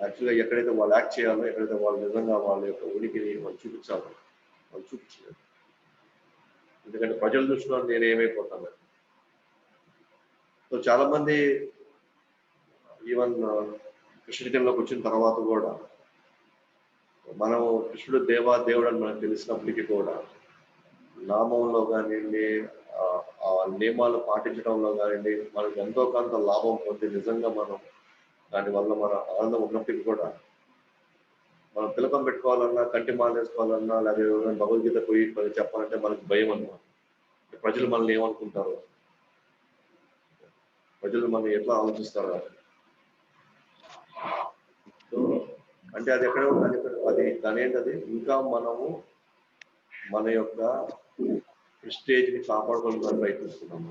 యాక్చువల్గా ఎక్కడైతే వాళ్ళు యాక్ట్ చేయాలో, ఎక్కడైతే వాళ్ళు నిజంగా వాళ్ళ యొక్క ఉనికిని వాళ్ళు చూపించాలో వాళ్ళు చూపించలేదు. ఎందుకంటే ప్రజల దృష్టిలో నేను ఏమైపోతాను. సో చాలా మంది ఈవెన్ కృష్ణచైతన్యంలోకి వచ్చిన తర్వాత కూడా, మనం కృష్ణుడు దేవుడు అని మనకు తెలిసినప్పటికీ కూడా నామంలో కానివ్వండి, వాళ్ళ నియమాలు పాటించడంలో కానివ్వండి, మనకు ఎంతో కొంత లాభం పొంది నిజంగా మనం దానివల్ల మన ఆనందం ఉన్నప్పటికీ కూడా మనం తిలకం పెట్టుకోవాలన్నా, కంటి మాల వేసుకోవాలన్నా, లేదా ఎవరైనా భగవద్గీత పోయి చెప్పాలంటే మనకు భయం అన్నమాట. ప్రజలు మనల్ని ఏమనుకుంటారు, ప్రజలు మనం ఎట్లా ఆలోచిస్తారు. సో అంటే అది ఎక్కడ ఉంటుంది, అది దాని ఏంటది ఇంకా మనము మన యొక్క ప్రెస్టేజ్ని కాపాడుకోవడానికి ప్రయత్నిస్తున్నాము.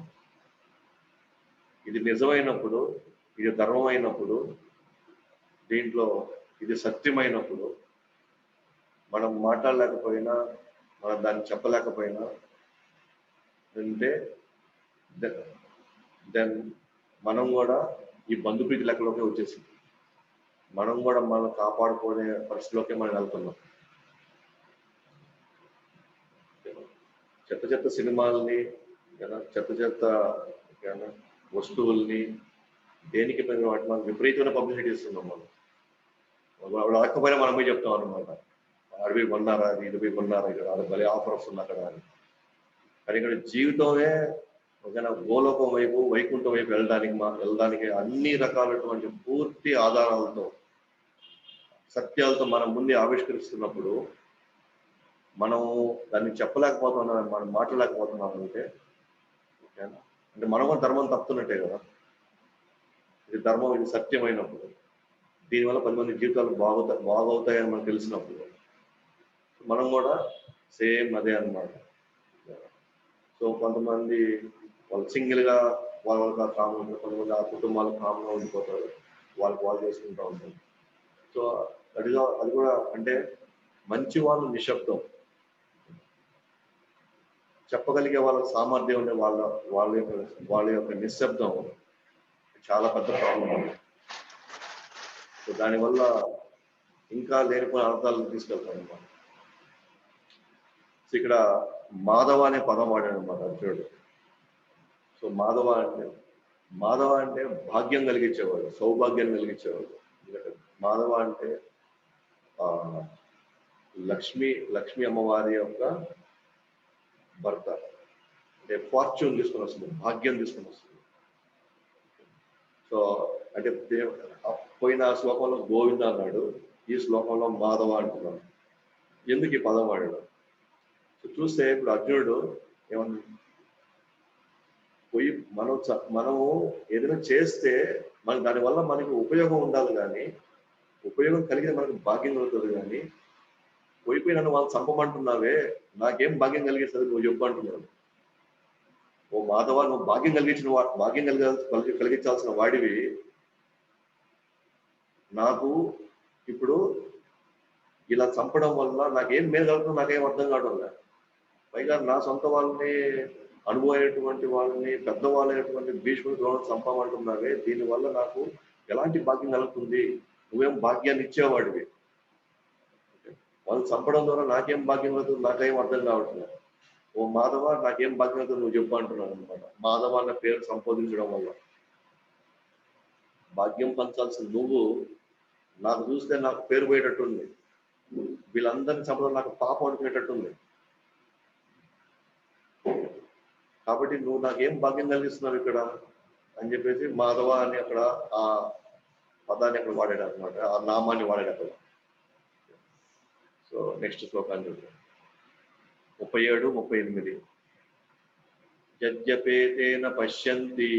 ఇది నిజమైనప్పుడు, ఇది ధర్మమైనప్పుడు, దీంట్లో ఇది సత్యమైనప్పుడు మనం మాట్లాడలేకపోయినా, మనం దాన్ని చెప్పలేకపోయినా అంటే దెన్ మనం కూడా ఈ బంధుప్రీతి లెక్కలోకి వచ్చేసింది. మనం కూడా మనం కాపాడుకునే పరిస్థితిలోకి మనం వెళ్తున్నాం. చెత్త చెత్త సినిమాలని, చెత్త చెత్త వస్తువుల్ని దేనికి వాటి మనం విపరీతమైన పబ్లిసిటీ ఇస్తున్నాం. మనం రాకపోయినా మనం పోయి చెప్తాం అనమాట, అడవి కొన్నారా, ఇది పోయి కొన్నారా, ఇక్కడ అది భలే ఆఫర్ వస్తుంది అక్కడ అని. కానీ ఇక్కడ జీవితమే ఒక గోలోకం వైపు, వైకుంఠం వైపు వెళ్ళడానికి అన్ని రకాలైనటువంటి పూర్తి ఆధారాలతో, సత్యాలతో మనం ముందే ఆవిష్కరిస్తున్నప్పుడు మనం దాన్ని చెప్పలేకపోతున్నాం, మనం మాట్లాడలేకపోతున్నాం అంటే మనం కూడా ధర్మం తప్పుతున్నట్టే కదా. ఇది ధర్మం, ఇది సత్యమైనప్పుడు, దీనివల్ల 10 మంది జీవితాలు బాగవుతాయని మనకు తెలిసినప్పుడు మనం కూడా సేమ్ అదే అన్నమాట. సో కొంతమంది వాళ్ళు సింగిల్గా వాళ్ళ కామన్ ఉంటారు, కొంతమంది ఆ కుటుంబాలు కామన్గా ఉండిపోతారు, వాళ్ళు చేసుకుంటూ ఉంటారు. సో అది కూడా అంటే మంచి వాళ్ళు నిశ్శబ్దం, చెప్పగలిగే వాళ్ళ సామర్థ్యం ఉండే వాళ్ళ యొక్క నిశ్శబ్దం చాలా పెద్ద ప్రాబ్లం. సో దానివల్ల ఇంకా లేనిపోయిన అర్థాలను తీసుకెళ్తాం అన్నమాట. సో ఇక్కడ మాధవ అనే పదం వాడాడు అన్నమాట అర్జునుడు. సో మాధవ అంటే భాగ్యం కలిగించేవాడు, సౌభాగ్యం కలిగించేవాడు. మాధవ అంటే లక్ష్మీ అమ్మవారి యొక్క భర్త, అంటే ఫార్చ్యూన్ తీసుకొని వస్తుంది, భాగ్యం తీసుకొని వస్తుంది. సో అంటే పోయిన శ్లోకంలో గోవింద అన్నాడు, ఈ శ్లోకంలో మాధవ అంటున్నాడు. ఎందుకు ఈ పదం వాడాడు? సో చూస్తే ఇప్పుడు అర్జునుడు ఏమన్నా పోయి మనము ఏదైనా చేస్తే దానివల్ల మనకి ఉపయోగం ఉండాలి, కానీ ఉపయోగం కలిగిన మనకు భాగ్యం కలుగుతుంది. కానీ పోయిపోయి నన్ను వాళ్ళు చంపమంటున్నావే, నాకేం భాగ్యం కలిగిస్తుంది నువ్వు చెప్పు అంటున్నాడు. ఓ మాధవ, నువ్వు భాగ్యం కలిగించాల్సిన వాడివి, నాకు ఇప్పుడు ఇలా చంపడం వల్ల నాకేం మేలు కలుగుతుందో నాకేం అర్థం కావడం లేదు. పైగా నా సొంత వాళ్ళని, అనుభవమైనటువంటి వాళ్ళని, పెద్దవాళ్ళైనటువంటి భీష్ముడి ద్రోణం చంపమంటున్నావే, దీనివల్ల నాకు ఎలాంటి భాగ్యం కలుగుతుంది? నువ్వేం భాగ్యాన్ని ఇచ్చేవాడివి, వాళ్ళు చంపడం ద్వారా నాకేం భాగ్యం కలుగుతుంది నాకేం అర్థం కావట్లేదు. ఓ మాధవ, నాకేం భాగ్యం కలుగుతుంది నువ్వు చెప్పు అంటున్నాను అనమాట. మాధవ అన్న పేరు సంబోధించడం వల్ల భాగ్యం పంచాల్సిన నువ్వు నాకు చూస్తే నాకు పేరు పోయేటట్టుంది, వీళ్ళందరినీ చంపడం నాకు పాపం అనుకునేటట్టుంది. కాబట్టి నువ్వు నాకేం భాగ్యం కలిగిస్తున్నావు ఇక్కడ అని చెప్పేసి మాధవ అని అక్కడ ఆ పదాన్ని అక్కడ వాడాడు అనమాట, ఆ నామాన్ని వాడాడు అక్కడ. సో నెక్స్ట్ శ్లోకాన్ని చూద్దాం, 37, 38. యజ్ఞపేతేన పశ్యంతి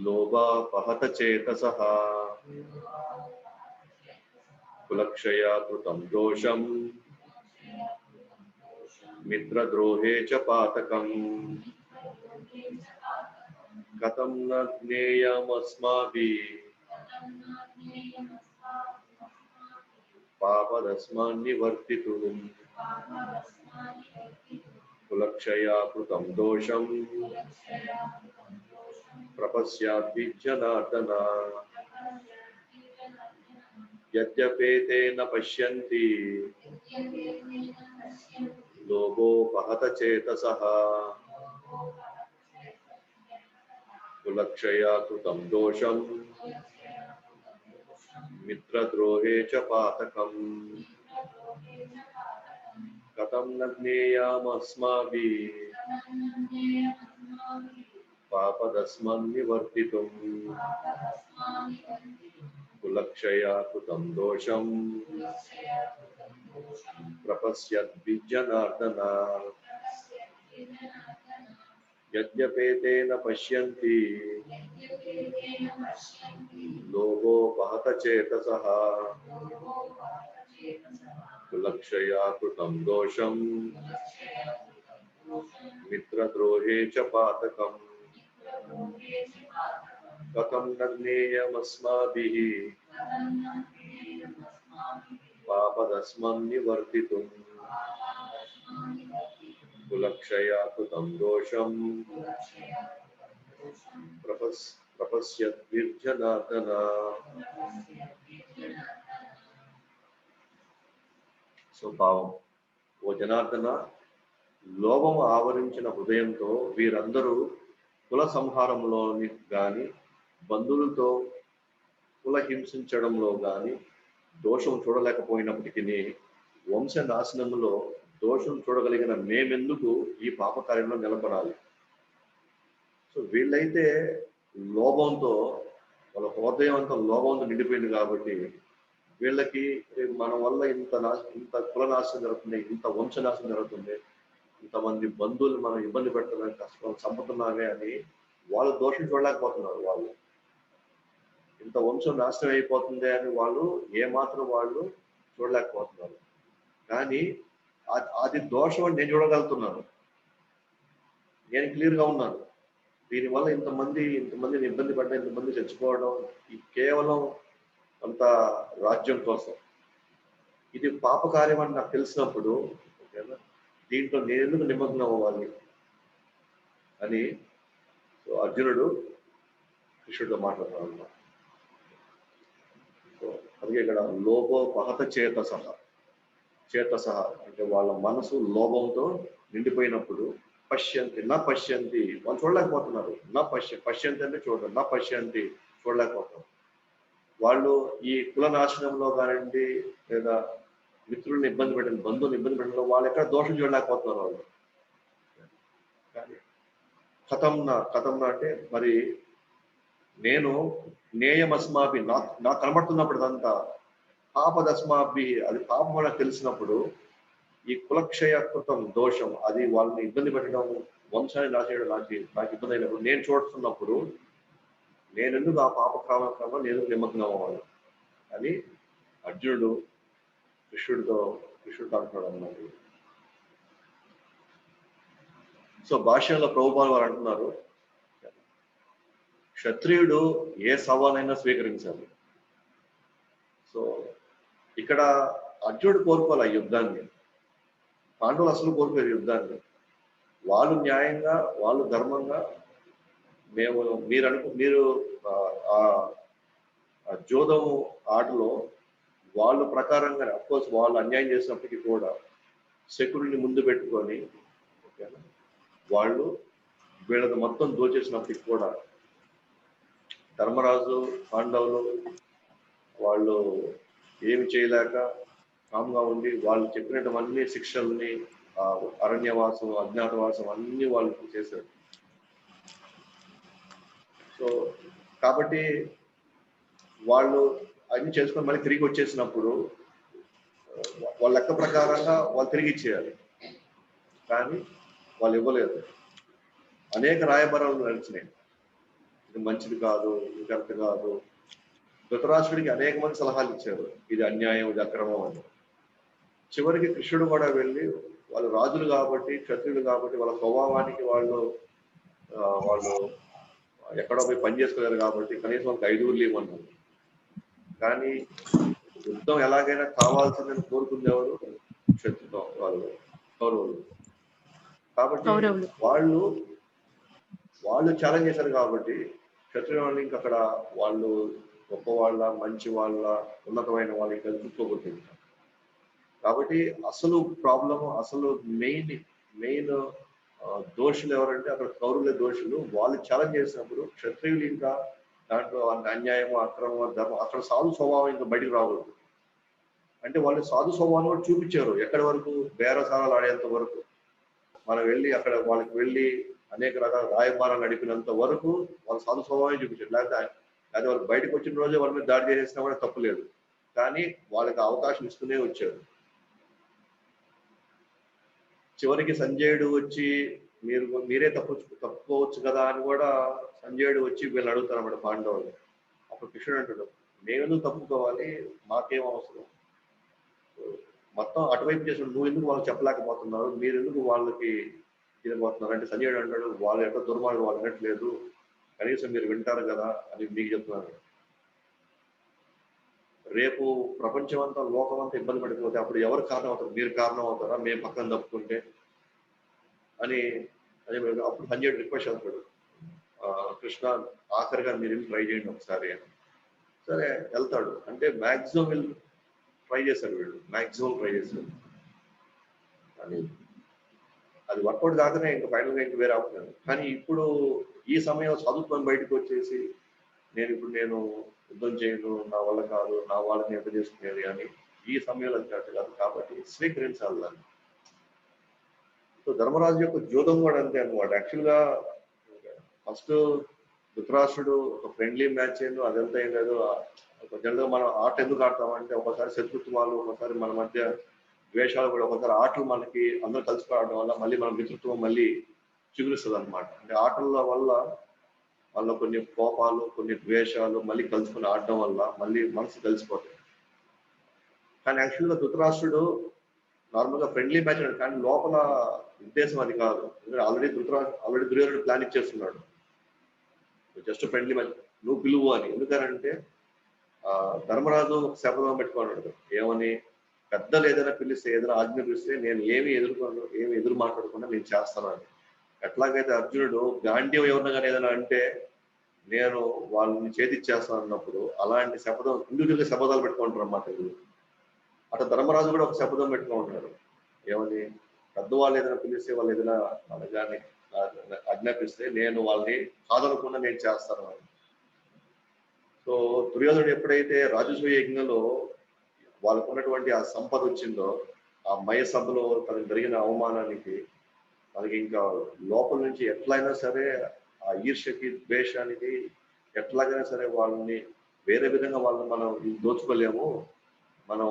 లోభాపహత చేతసః కులక్షయా కృతం దోషం మిత్రద్రోహే చ పాతకం కథం న జ్ఞేయమస్మాభిః పాపదస్మాన్నివర్తితుం కులక్షయా కృతం దోషం ప్రపశ్యాద్ది జనార్దన. యద్యపేతేన పశ్యంతి లోభోపహత చేతసః కులక్షయా కృతం దోషం మిత్రద్రోహే చ పాతకం కథం న జ్ఞేయామస్మాభిః పాపదస్మన్ నివర్తితుం కులక్షయా కృతం దోషం ప్రపశ్యద్విజనార్దన యద్యపేతేన పశ్యంతి లోభోపహత చేతసః కులక్షయా కృతం దోషం మిత్రద్రోహే చ పాతకం కథం న జ్ఞేయమస్మాభిః పాపదస్మన్ నివర్తితుం కులక్షయా కృతం దోషం ప్రపశ్యద్విర్జనార్దన. సో భావం, ఓ జనార్దన, లోభము ఆవరించిన హృదయంతో వీరందరూ కుల సంహారంలోని గాని బంధువులతో కుల హింసించడంలో గాని దోషం చూడలేకపోయినప్పటికీ వంశ నాశనములో దోషం చూడగలిగిన మేమెందుకు ఈ పాపకార్యంలో నిలబడాలి? సో వీళ్ళైతే లోభంతో, వాళ్ళ హృదయం అంతా లోభంతో నిండిపోయింది కాబట్టి వీళ్ళకి మన వల్ల ఇంత కుల నాశనం జరుగుతుంది, ఇంత వంశ నాశనం జరుగుతుంది, ఇంతమంది బంధువులు మనం ఇబ్బంది పెడుతున్నాం, కష్టం చంపుతున్నామే అని వాళ్ళు దోషం చూడలేకపోతున్నారు. వాళ్ళు ఇంత వంశం నాశనం అయిపోతుంది అని వాళ్ళు ఏమాత్రం వాళ్ళు చూడలేకపోతున్నారు. కానీ అది దోషం అని నేను చూడగలుగుతున్నాను. నేను క్లియర్గా ఉన్నాను. దీనివల్ల ఇంతమందిని ఇబ్బంది పడ్డా, ఇంతమంది చచ్చిపోవడం ఈ కేవలం అంత రాజ్యం కోసం, ఇది పాపకార్యం అని నాకు తెలిసినప్పుడు ఓకేనా, దీంట్లో నేను ఎందుకు నిమగ్నం అవ్వాలి అని అర్జునుడు కృష్ణుడితో మాట్లాడుతున్నాడు. సో అందుకే ఇక్కడ లోభోపహత చేతసః అంటే వాళ్ళ మనసు లోభంతో నిండిపోయినప్పుడు పశ్యంతి వాళ్ళు చూడలేకపోతున్నారు. పశ్యంతి అంటే చూడరు, పశ్యంతి చూడలేకపోతున్నారు. వాళ్ళు ఈ కుల నాశనంలో కానివ్వండి, లేదా మిత్రుల్ని ఇబ్బంది పెట్టిన, బంధువుని ఇబ్బంది పెట్టడంలో వాళ్ళు ఎక్కడ దోషం చూడలేకపోతున్నారు వాళ్ళు. కానీ కథంన అంటే మరి నేను జ్ఞేయమస్మాభి, నాకు కనబడుతున్నప్పుడు ఇదంతా పాపదస్మాభి, అది పాపం అని తెలిసినప్పుడు ఈ కులక్షయ కృతం దోషం, అది వాళ్ళని ఇబ్బంది పెట్టడం, వంశాన్ని నాశనం నాకు ఇబ్బంది అయినప్పుడు నేను చూస్తున్నప్పుడు నేను ఎందుకు ఆ పాప క్రమంలో నేను నిమగ్నం అవ్వాలి అని అర్జునుడు కృష్ణుడితో అంటున్నాడు అన్నమాట. సో భాష్యంలో ప్రభుపాల్ వారు అంటున్నారు, క్షత్రియుడు ఏ సవాలైనా స్వీకరించాలి. సో ఇక్కడ అర్జునుడు కోరుకోవాలి ఆ యుద్ధాన్ని, పాండవులు అసలు కోరుకోరు యుద్ధాన్ని. వాళ్ళు న్యాయంగా, వాళ్ళు ధర్మంగా, మీరు ఆ జోదం ఆటలో వాళ్ళు ప్రకారంగా, అఫ్కోర్స్ వాళ్ళు అన్యాయం చేసినప్పటికీ కూడా శకుడిని ముందు పెట్టుకొని ఓకేనా, వాళ్ళు వీళ్ళది మొత్తం దోచేసినప్పటికీ కూడా ధర్మరాజు పాండవులు వాళ్ళు ఏమి చేయలేక కామ్గా ఉండి వాళ్ళు చెప్పినటువంటి శిక్షల్ని, అరణ్యవాసం, అజ్ఞాతవాసం అన్ని వాళ్ళు చేశారు. సో కాబట్టి వాళ్ళు అన్ని చేసుకొని మళ్ళీ తిరిగి వచ్చేసినప్పుడు వాళ్ళ లెక్క ప్రకారంగా వాళ్ళు తిరిగి ఇచ్చేయాలి. కానీ వాళ్ళు ఇవ్వలేదు. అనేక రాయబారాలు నడిచినాయి, ఇది మంచిది కాదు, ఇది కరెక్ట్ కాదు. ధృతరాష్ట్రుడికి అనేక మంది సలహాలు ఇచ్చారు, ఇది అన్యాయం, ఇది అక్రమం అని. చివరికి కృష్ణుడు కూడా వెళ్ళి, వాళ్ళు రాజులు కాబట్టి, క్షత్రియులు కాబట్టి, వాళ్ళ స్వభావానికి వాళ్ళు ఎక్కడో పోయి పని చేసుకోలేరు కాబట్టి కనీసం వాళ్ళకి 5 ఊర్లు ఇవ్వమన్నారు. కానీ యుద్ధం ఎలాగైనా కావాల్సిందని కోరుకునేవారు క్షత్రియులు, వాళ్ళు కౌరవులు. కాబట్టి వాళ్ళు ఛాలెంజ్ చేశారు కాబట్టి క్షత్రియుల వాళ్ళు ఇంకా అక్కడ వాళ్ళు గొప్ప వాళ్ళ, మంచి వాళ్ళ, ఉన్నతమైన వాళ్ళ ఇంకా చూసుకోబోతుంది. కాబట్టి అసలు ప్రాబ్లము, అసలు మెయిన్ దోషులు ఎవరంటే అక్కడ కౌరవులే దోషులు. వాళ్ళు ఛాలెంజ్ చేసినప్పుడు క్షత్రియులు ఇంకా దాంట్లో అన్యాయము, అక్రమం, ధర్మం, అక్కడ సాధు స్వభావం ఇంకా బయటికి రాకూడదు. అంటే వాళ్ళు సాధు స్వభావాన్ని కూడా చూపించారు. ఎక్కడి వరకు బేరసారాలు ఆడేంత వరకు మనం వెళ్ళి అక్కడ వాళ్ళకి వెళ్ళి అనేక రకాల రాయబారాలు నడిపినంత వరకు వాళ్ళ సాధు స్వభావం చూపించారు. లేకపోతే వాళ్ళు బయటకు వచ్చిన రోజే వాళ్ళ మీద దాడి చేసేసినా కూడా తప్పులేదు. కానీ వాళ్ళకి అవకాశం ఇస్తూనే వచ్చారు. చివరికి సంజయుడు వచ్చి మీరే తప్పుకోవచ్చు కదా అని కూడా సంజయుడు వచ్చి వీళ్ళని అడుగుతారు అన్నమాట పాండవులు. అప్పుడు కృష్ణుడు అంటాడు, మేమెందుకు తప్పుకోవాలి, మాకేం అవసరం, మొత్తం అటువైపు చేసిన నువ్వు ఎందుకు వాళ్ళకి చెప్పలేకపోతున్నారు, మీరు ఎందుకు వాళ్ళకి తినబోతున్నారు అంటే సంజయుడు అంటాడు, వాళ్ళు ఎంత దుర్మార్గం వాళ్ళు వినట్లేదు, కనీసం మీరు వింటారు కదా అని మీకు చెప్తున్నారు. రేపు ప్రపంచం అంతా లోకం అంతా ఇబ్బంది పడిపోతే అప్పుడు ఎవరు కారణం అవుతారు, మీరు కారణం అవుతారా మేము పక్కన తప్పుకుంటే అని అదే. అప్పుడు సంజయుడు రిక్వెస్ట్ చేస్తాడు, కృష్ణ ఆఖరిగా మీరు ట్రై చేయండి ఒకసారి అని. సరే వెళ్తాడు. అంటే మ్యాక్సిమం వీళ్ళు ట్రై చేశారు, వీళ్ళు మ్యాక్సిమం ట్రై చేశారు. కానీ అది వర్కౌట్ కాకనే ఇంకా ఫైనల్గా ఇంక వేరే ఆప్షన్. కానీ ఇప్పుడు ఈ సమయం చదువుకొని బయటకు వచ్చేసి నేను యుద్ధం చేయను, నా వల్ల కాదు, నా వాళ్ళని ఎంత చేసుకునేది అని ఈ సమయంలో వచ్చినట్టు కాదు. కాబట్టి స్వీకరించాలి దాన్ని. సో ధర్మరాజు యొక్క జూదం కూడా అంతే అనమాట. యాక్చువల్గా ఫస్ట్ ధృతరాష్ట్రుడు ఒక ఫ్రెండ్లీ మ్యాచ్ అయిందో అదంతా ఏం లేదు. జనరల్గా మనం ఆట ఎందుకు ఆడతామంటే ఒకసారి శత్రుత్వాలు, ఒకసారి మన మధ్య ద్వేషాలు కూడా, ఒకసారి ఆటలు మనకి అందరూ కలిసిపోవడం వల్ల మళ్ళీ మన మిత్రత్వం మళ్ళీ చిగురిస్తుంది అనమాట. అంటే ఆటల వల్ల వాళ్ళ కొన్ని కోపాలు, కొన్ని ద్వేషాలు మళ్ళీ కలుసుకుని ఆడడం వల్ల మళ్ళీ మనసు కలిసిపోతాయి. కానీ యాక్చువల్గా ధృతరాష్ట్రుడు నార్మల్గా ఫ్రెండ్లీ మ్యాచ్ అన్నాడు, కానీ లోపల ఉద్దేశం అది కాదు. ఆల్రెడీ దుర్యోధనుడు ప్లాన్ ఇచ్చేస్తున్నాడు, జస్ట్ ఫ్రెండ్లీ మ్యాచ్ నువ్వు పిలువు అని. ఎందుకనంటే ధర్మరాజు ఒక శపథం పెట్టుకున్నాడు, ఏమని, పెద్దలు ఏదైనా పిలిస్తే, ఏదైనా ఆజ్ఞ పిలిస్తే నేను ఏమి ఎదురు మాట్లాడకుండా నేను చేస్తాను అని. ఎట్లాగైతే అర్జునుడు గాంధీవం ఎవరిన కానీ ఏదైనా అంటే నేను వాళ్ళని చేతిచ్చేస్తాను అన్నప్పుడు, అలాంటి శపథం ఇండివిజువల్గా శపథాలు పెట్టుకుంటారు అన్నమాట. అట్లా ధర్మరాజు కూడా ఒక శపథం పెట్టుకుంటున్నారు, ఏమని, పెద్దవాళ్ళు ఏదైనా పిలిస్తే, వాళ్ళు ఏదైనా అనగానే ఆజ్ఞాపిస్తే నేను వాళ్ళని కాదనకుండా నేను చేస్తాను అని. సో దుర్యోధనుడు ఎప్పుడైతే రాజసూయ యజ్ఞంలో వాళ్ళకు ఉన్నటువంటి ఆ సంపద వచ్చిందో, ఆ మయ సభలో తనకు జరిగిన అవమానానికి మనకి ఇంకా లోపల నుంచి ఎట్లయినా సరే ఆ ఈర్ష్యకి, ద్వేషానికి ఎట్లాగైనా సరే వాళ్ళని వేరే విధంగా వాళ్ళని మనం దోచుకోలేము, మనం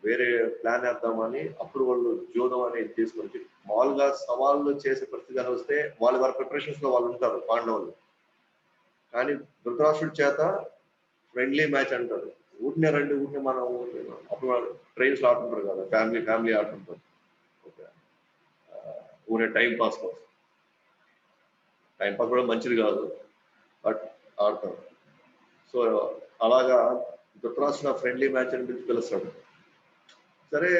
వేరే ప్లాన్ వేద్దామని అప్పుడు వాళ్ళు జూదం అనేది తీసుకొచ్చి మామూలుగా సవాళ్ళు చేసే పరిస్థితి వస్తే వాళ్ళ ప్రిపరేషన్స్ లో వాళ్ళు ఉంటారు పాండవులు. కానీ ధృతరాష్ట్రుడి చేత ఫ్రెండ్లీ మ్యాచ్ అంటారు, ఊటినే రండి, ఊటినే మనం అప్పుడు ట్రైన్స్ ఆడుతుంటారు కదా, ఫ్యామిలీ ఆడుతుంటారు, ఊరే టైం పాస్ కోసం. టైం పాస్ కూడా మంచిది కాదు, బట్ ఆడతారు. సో అలాగా ధృతరాష్ట్రుడు ఫ్రెండ్లీ మ్యాచ్ అని పిలుస్తాడు. సరే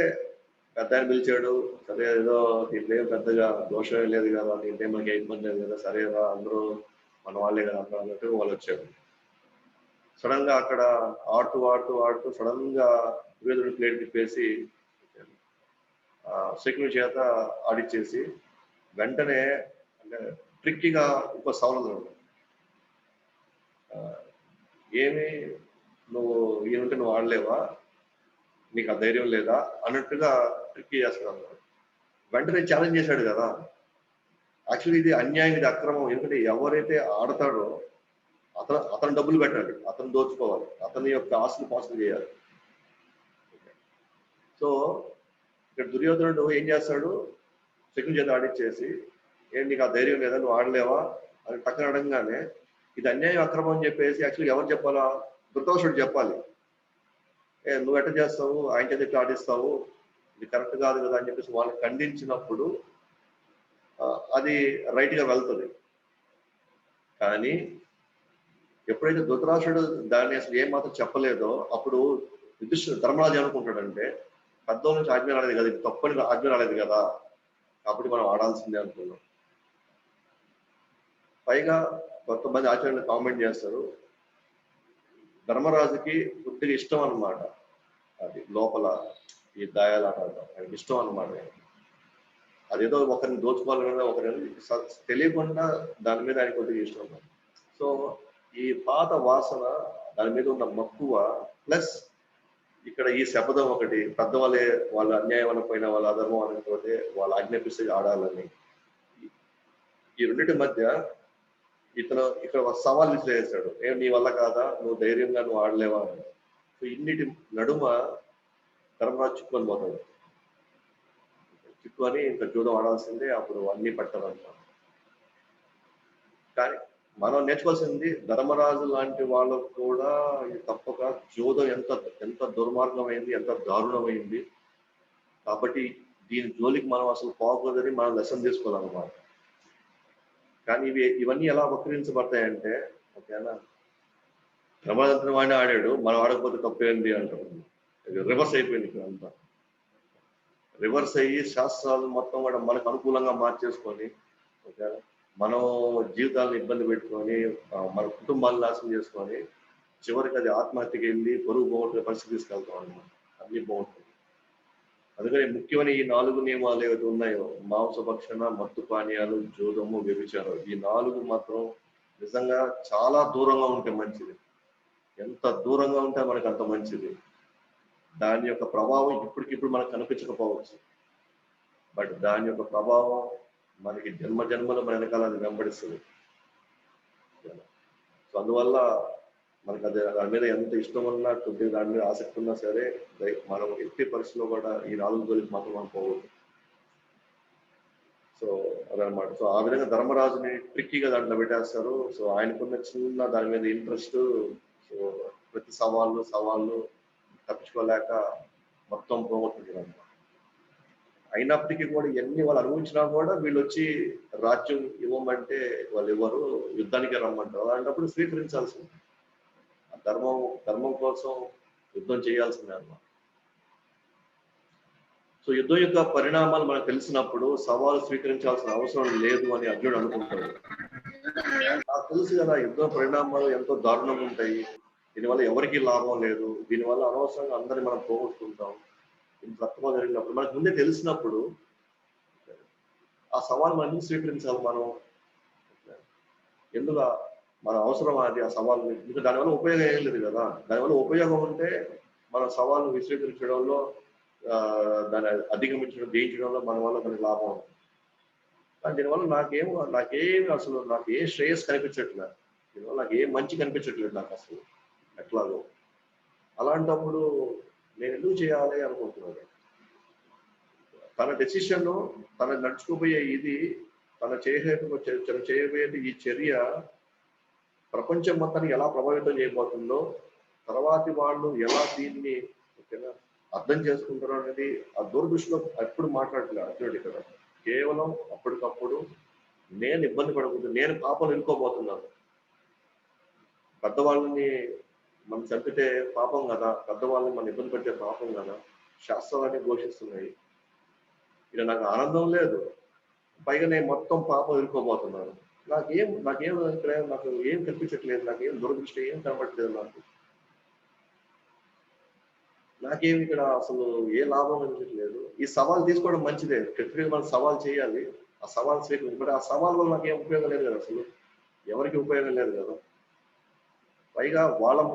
పెద్ద ఆయన పిలిచాడు, సరే ఏదో దీంట్లో ఏం పెద్దగా దోషం లేదు కదా, దీంట్లో మనకి ఏ ఇబ్బంది లేదు కదా, సరేగా అందరూ మన వాళ్ళే కదా అందరూ అన్నట్టు వాళ్ళు వచ్చారు. సడన్ గా అక్కడ ఆడుతూ సడన్ గా దుర్యోధనుడి ప్లేట్ తిప్పేసి శకుని చేత ఆడిచ్చేసి వెంటనే అంటే ట్రిక్కీగా ఇంకో సవలలు, ఏమి నువ్వు ఈయనంటే నువ్వు ఆడలేవా, నీకు ఆ ధైర్యం లేదా అన్నట్టుగా ట్రిక్కీ చేస్తున్నాడు. వెంటనే ఛాలెంజ్ చేశాడు కదా. యాక్చువల్లీ ఇది అన్యాయం, ఇది అక్రమం. ఎందుకంటే ఎవరైతే ఆడతాడో అతను డబ్బులు పెట్టాలి, అతను దోచుకోవాలి, అతని యొక్క ఆస్తిని పాసులు చేయాలి. సో ఇక్కడ దుర్యోధనుడు ఏం చేస్తాడు, శకుని చేత ఆడిచ్చేసి, ఏం నీకు ఆ ధైర్యం లేదా, నువ్వు ఆడలేవా అని పక్కన అడగగానే ఇది అన్యాయం, అక్రమం అని చెప్పేసి యాక్చువల్లీ ఎవరు చెప్పాలా, ధృతరాష్ట్రుడు చెప్పాలి. నువ్వు ఎట్లా చేస్తావు, ఆయన చేత ఎట్లా ఆడిస్తావు, ఇది కరెక్ట్ కాదు కదా అని చెప్పేసి వాళ్ళని ఖండించినప్పుడు అది రైట్ గా వెళ్తుంది. కానీ ఎప్పుడైతే ధృతరాష్ట్రుడు దాన్ని అసలు ఏం మాత్రం చెప్పలేదో అప్పుడు ధర్మరాజు అనుకుంటాడంటే పెద్దోళ్ళ నుంచి ఆజ్ఞ రాలేదు కదా, ఇది తప్పని ఆజ్ఞ రాలేదు కదా, కాబట్టి మనం ఆడాల్సిందే అనుకున్నాం. పైగా కొంతమంది ఆచార్యులు కామెంట్ చేస్తారు, ధర్మరాజుకి కొద్దిగా ఇష్టం అనమాట అది, లోపల ఈ దాయాలు ఆడటం ఆయనకి ఇష్టం అనమాట. అదేదో ఒకరిని దోచుకోవాలన్నా ఒకరిని తెలియకుండా దాని మీద ఆయన కొద్దిగా ఇష్టం. సో ఈ పాత వాసన, దాని మీద ఉన్న మక్కువ ప్లస్ ఇక్కడ ఈ శపథం ఒకటి, పెద్దవాళ్ళే వాళ్ళ అన్యాయం అనకపోయినా వాళ్ళ అధర్మం అనకపోతే వాళ్ళు ఆజ్ఞాపిస్తే ఆడాలని. ఈ రెండింటి మధ్య ఇతను ఇక్కడ ఒక సవాల్ విసిరేసాడు, ఏం నీ వల్ల కాదా, నువ్వు ధైర్యంగా నువ్వు ఆడలేవా అని. సో ఇన్నిటి నడుమ ధర్మరాజు చిక్కుకొని పోతాడు. చిక్కుకొని ఇంకా జూదం ఆడాల్సిందే, అప్పుడు అన్ని పట్టాలన్నమాట. కానీ మనం నేర్చుకోవాల్సింది, ధర్మరాజు లాంటి వాళ్ళకు కూడా తప్పక జూదం ఎంత ఎంత దుర్మార్గమైంది, ఎంత దారుణమైంది. కాబట్టి దీని జోలికి మనం అసలు పోకూడదని మనం లెసన్ తీసుకోవాలన్నమాట. కానీ ఇవన్నీ ఎలా వక్రించబడతాయంటే, ఓకేనా, ధర్మరాజు వాడిని ఆడాడు, మనం ఆడకపోతే తప్పేంది అంటారు. రివర్స్ అయిపోయింది ఇక్కడ అంతా. రివర్స్ అయ్యి శాస్త్రాలు మొత్తం కూడా మనకు అనుకూలంగా మార్చేసుకొని, ఓకేనా, మనం జీవితాలను ఇబ్బంది పెట్టుకొని మన కుటుంబాలను నాశనం చేసుకొని చివరికి అది ఆత్మహత్యకి వెళ్ళి పొరుగు పోగొట్టుకునే పరిస్థితి తీసుకెళ్తాం అన్నమాట. అన్ని బాగుంటుంది. అందుకని ముఖ్యమైన ఈ 4 నియమాలు ఏవైతే ఉన్నాయో, మాంసభక్షణ, మత్తు పానీయాలు, జూదము, వ్యభిచారం, ఈ 4 మాత్రం నిజంగా చాలా దూరంగా ఉంటే మంచిది. ఎంత దూరంగా ఉంటే మనకు అంత మంచిది. దాని యొక్క ప్రభావం ఇప్పటికిప్పుడు మనకు కనిపించకపోవచ్చు, బట్ దాని యొక్క ప్రభావం మనకి జన్మ జన్మలు మన వెనకాల అది వెంబడిస్తుంది. సో అందువల్ల మనకు దాని మీద ఎంత ఇష్టం ఉన్నా, కొద్దిగా దాని మీద ఆసక్తి ఉన్నా సరే, మనం ఎట్టి పరిస్థితిలో కూడా ఈ 4 జోలికి మాత్రం మనం పోవద్దు. సో అదనమాట. సో ఆ విధంగా ధర్మరాజుని ట్రిక్కీగా దాంట్లో పెట్టేస్తారు. సో ఆయనకున్న చిన్న దాని మీద ఇంట్రెస్ట్, సో ప్రతి సవాళ్ళు తప్పించుకోలేక మొత్తం పోగొట్టుకుంటారు అనమాట. అయినప్పటికీ కూడా ఇవన్నీ వాళ్ళు అనుభవించినా కూడా వీళ్ళు వచ్చి రాజ్యం ఇవ్వమంటే వాళ్ళు ఇవ్వరు, యుద్ధానికి రమ్మంటారు. అలాంటప్పుడు స్వీకరించాల్సింది, ధర్మం కోసం యుద్ధం చేయాల్సిందే అన్నమాట. సో యుద్ధం యొక్క పరిణామాలు మనకు తెలిసినప్పుడు సవాలు స్వీకరించాల్సిన అవసరం లేదు అని అర్జునుడు అనుకుంటాడు. నాకు తెలుసు కదా యుద్ధ పరిణామాలు ఎంతో దారుణంగా ఉంటాయి, దీనివల్ల ఎవరికి లాభం లేదు, దీనివల్ల అనవసరంగా అందరినీ మనం పోగొట్టుకుంటాం. ఇంత తక్కువ జరిగినప్పుడు మనకు ముందే తెలిసినప్పుడు ఆ సవాల్ మనం స్వీకరించాలి. మనం ఎందుకు మన అవసరం అది ఆ సవాల్, ఇంకా దానివల్ల ఉపయోగం ఏం లేదు కదా. దానివల్ల ఉపయోగం ఉంటే మన సవాల్ను విశ్లేషించడంలో, దాన్ని అధిగమించడం, జయించడంలో మన వల్ల మనకి లాభం ఉంటుంది. కానీ దీనివల్ల నాకు ఏ శ్రేయస్ కనిపించట్లేదు, దీనివల్ల నాకు ఏ మంచి కనిపించట్లేదు నాకు అసలు ఎట్లాగో. అలాంటప్పుడు నేను ఎందుకు చేయాలి అనుకుంటున్నాను. తన డెసిషన్, తన నడుచుకోబోయే ఇది, తన చేయబోయేది ఈ చర్య ప్రపంచం మొత్తానికి ఎలా ప్రభావితం చేయబోతుందో, తర్వాతి వాళ్ళు ఎలా దీన్ని అర్థం చేసుకుంటారో అనేది ఆ దూరదృష్టిలో ఎప్పుడు మాట్లాడలేదు అర్జునుడు. ఇక్కడ కేవలం అప్పటికప్పుడు నేను ఇబ్బంది పడకూడదు, నేను పాపం ఎన్నుకోబోతున్నాను. పెద్దవాళ్ళని మనం చంపితే పాపం కదా, పెద్దవాళ్ళని మనం ఇబ్బంది పెడితే పాపం కదా, శాస్త్రాలన్నీ ఘోషిస్తున్నాయి. ఇలా నాకు ఆనందం లేదు, పైగా నేను మొత్తం పాపం ఎదుర్కోబోతున్నాను. నాకేం ఇక్కడ నాకు ఏం కనిపించట్లేదు, నాకేం దురదృష్టి ఏం కనపట్లేదు, నాకేం ఇక్కడ అసలు ఏ లాభం కనిపించట్లేదు. ఈ సవాల్ తీసుకోవడం మంచిదే, ఖచ్చితంగా మనం సవాల్ చేయాలి. ఆ సవాల్ స్వీకరించి, బట్ ఆ సవాల్ వల్ల నాకేం ఉపయోగం లేదు కదా, అసలు ఎవరికి ఉపయోగం లేదు కదా. పైగా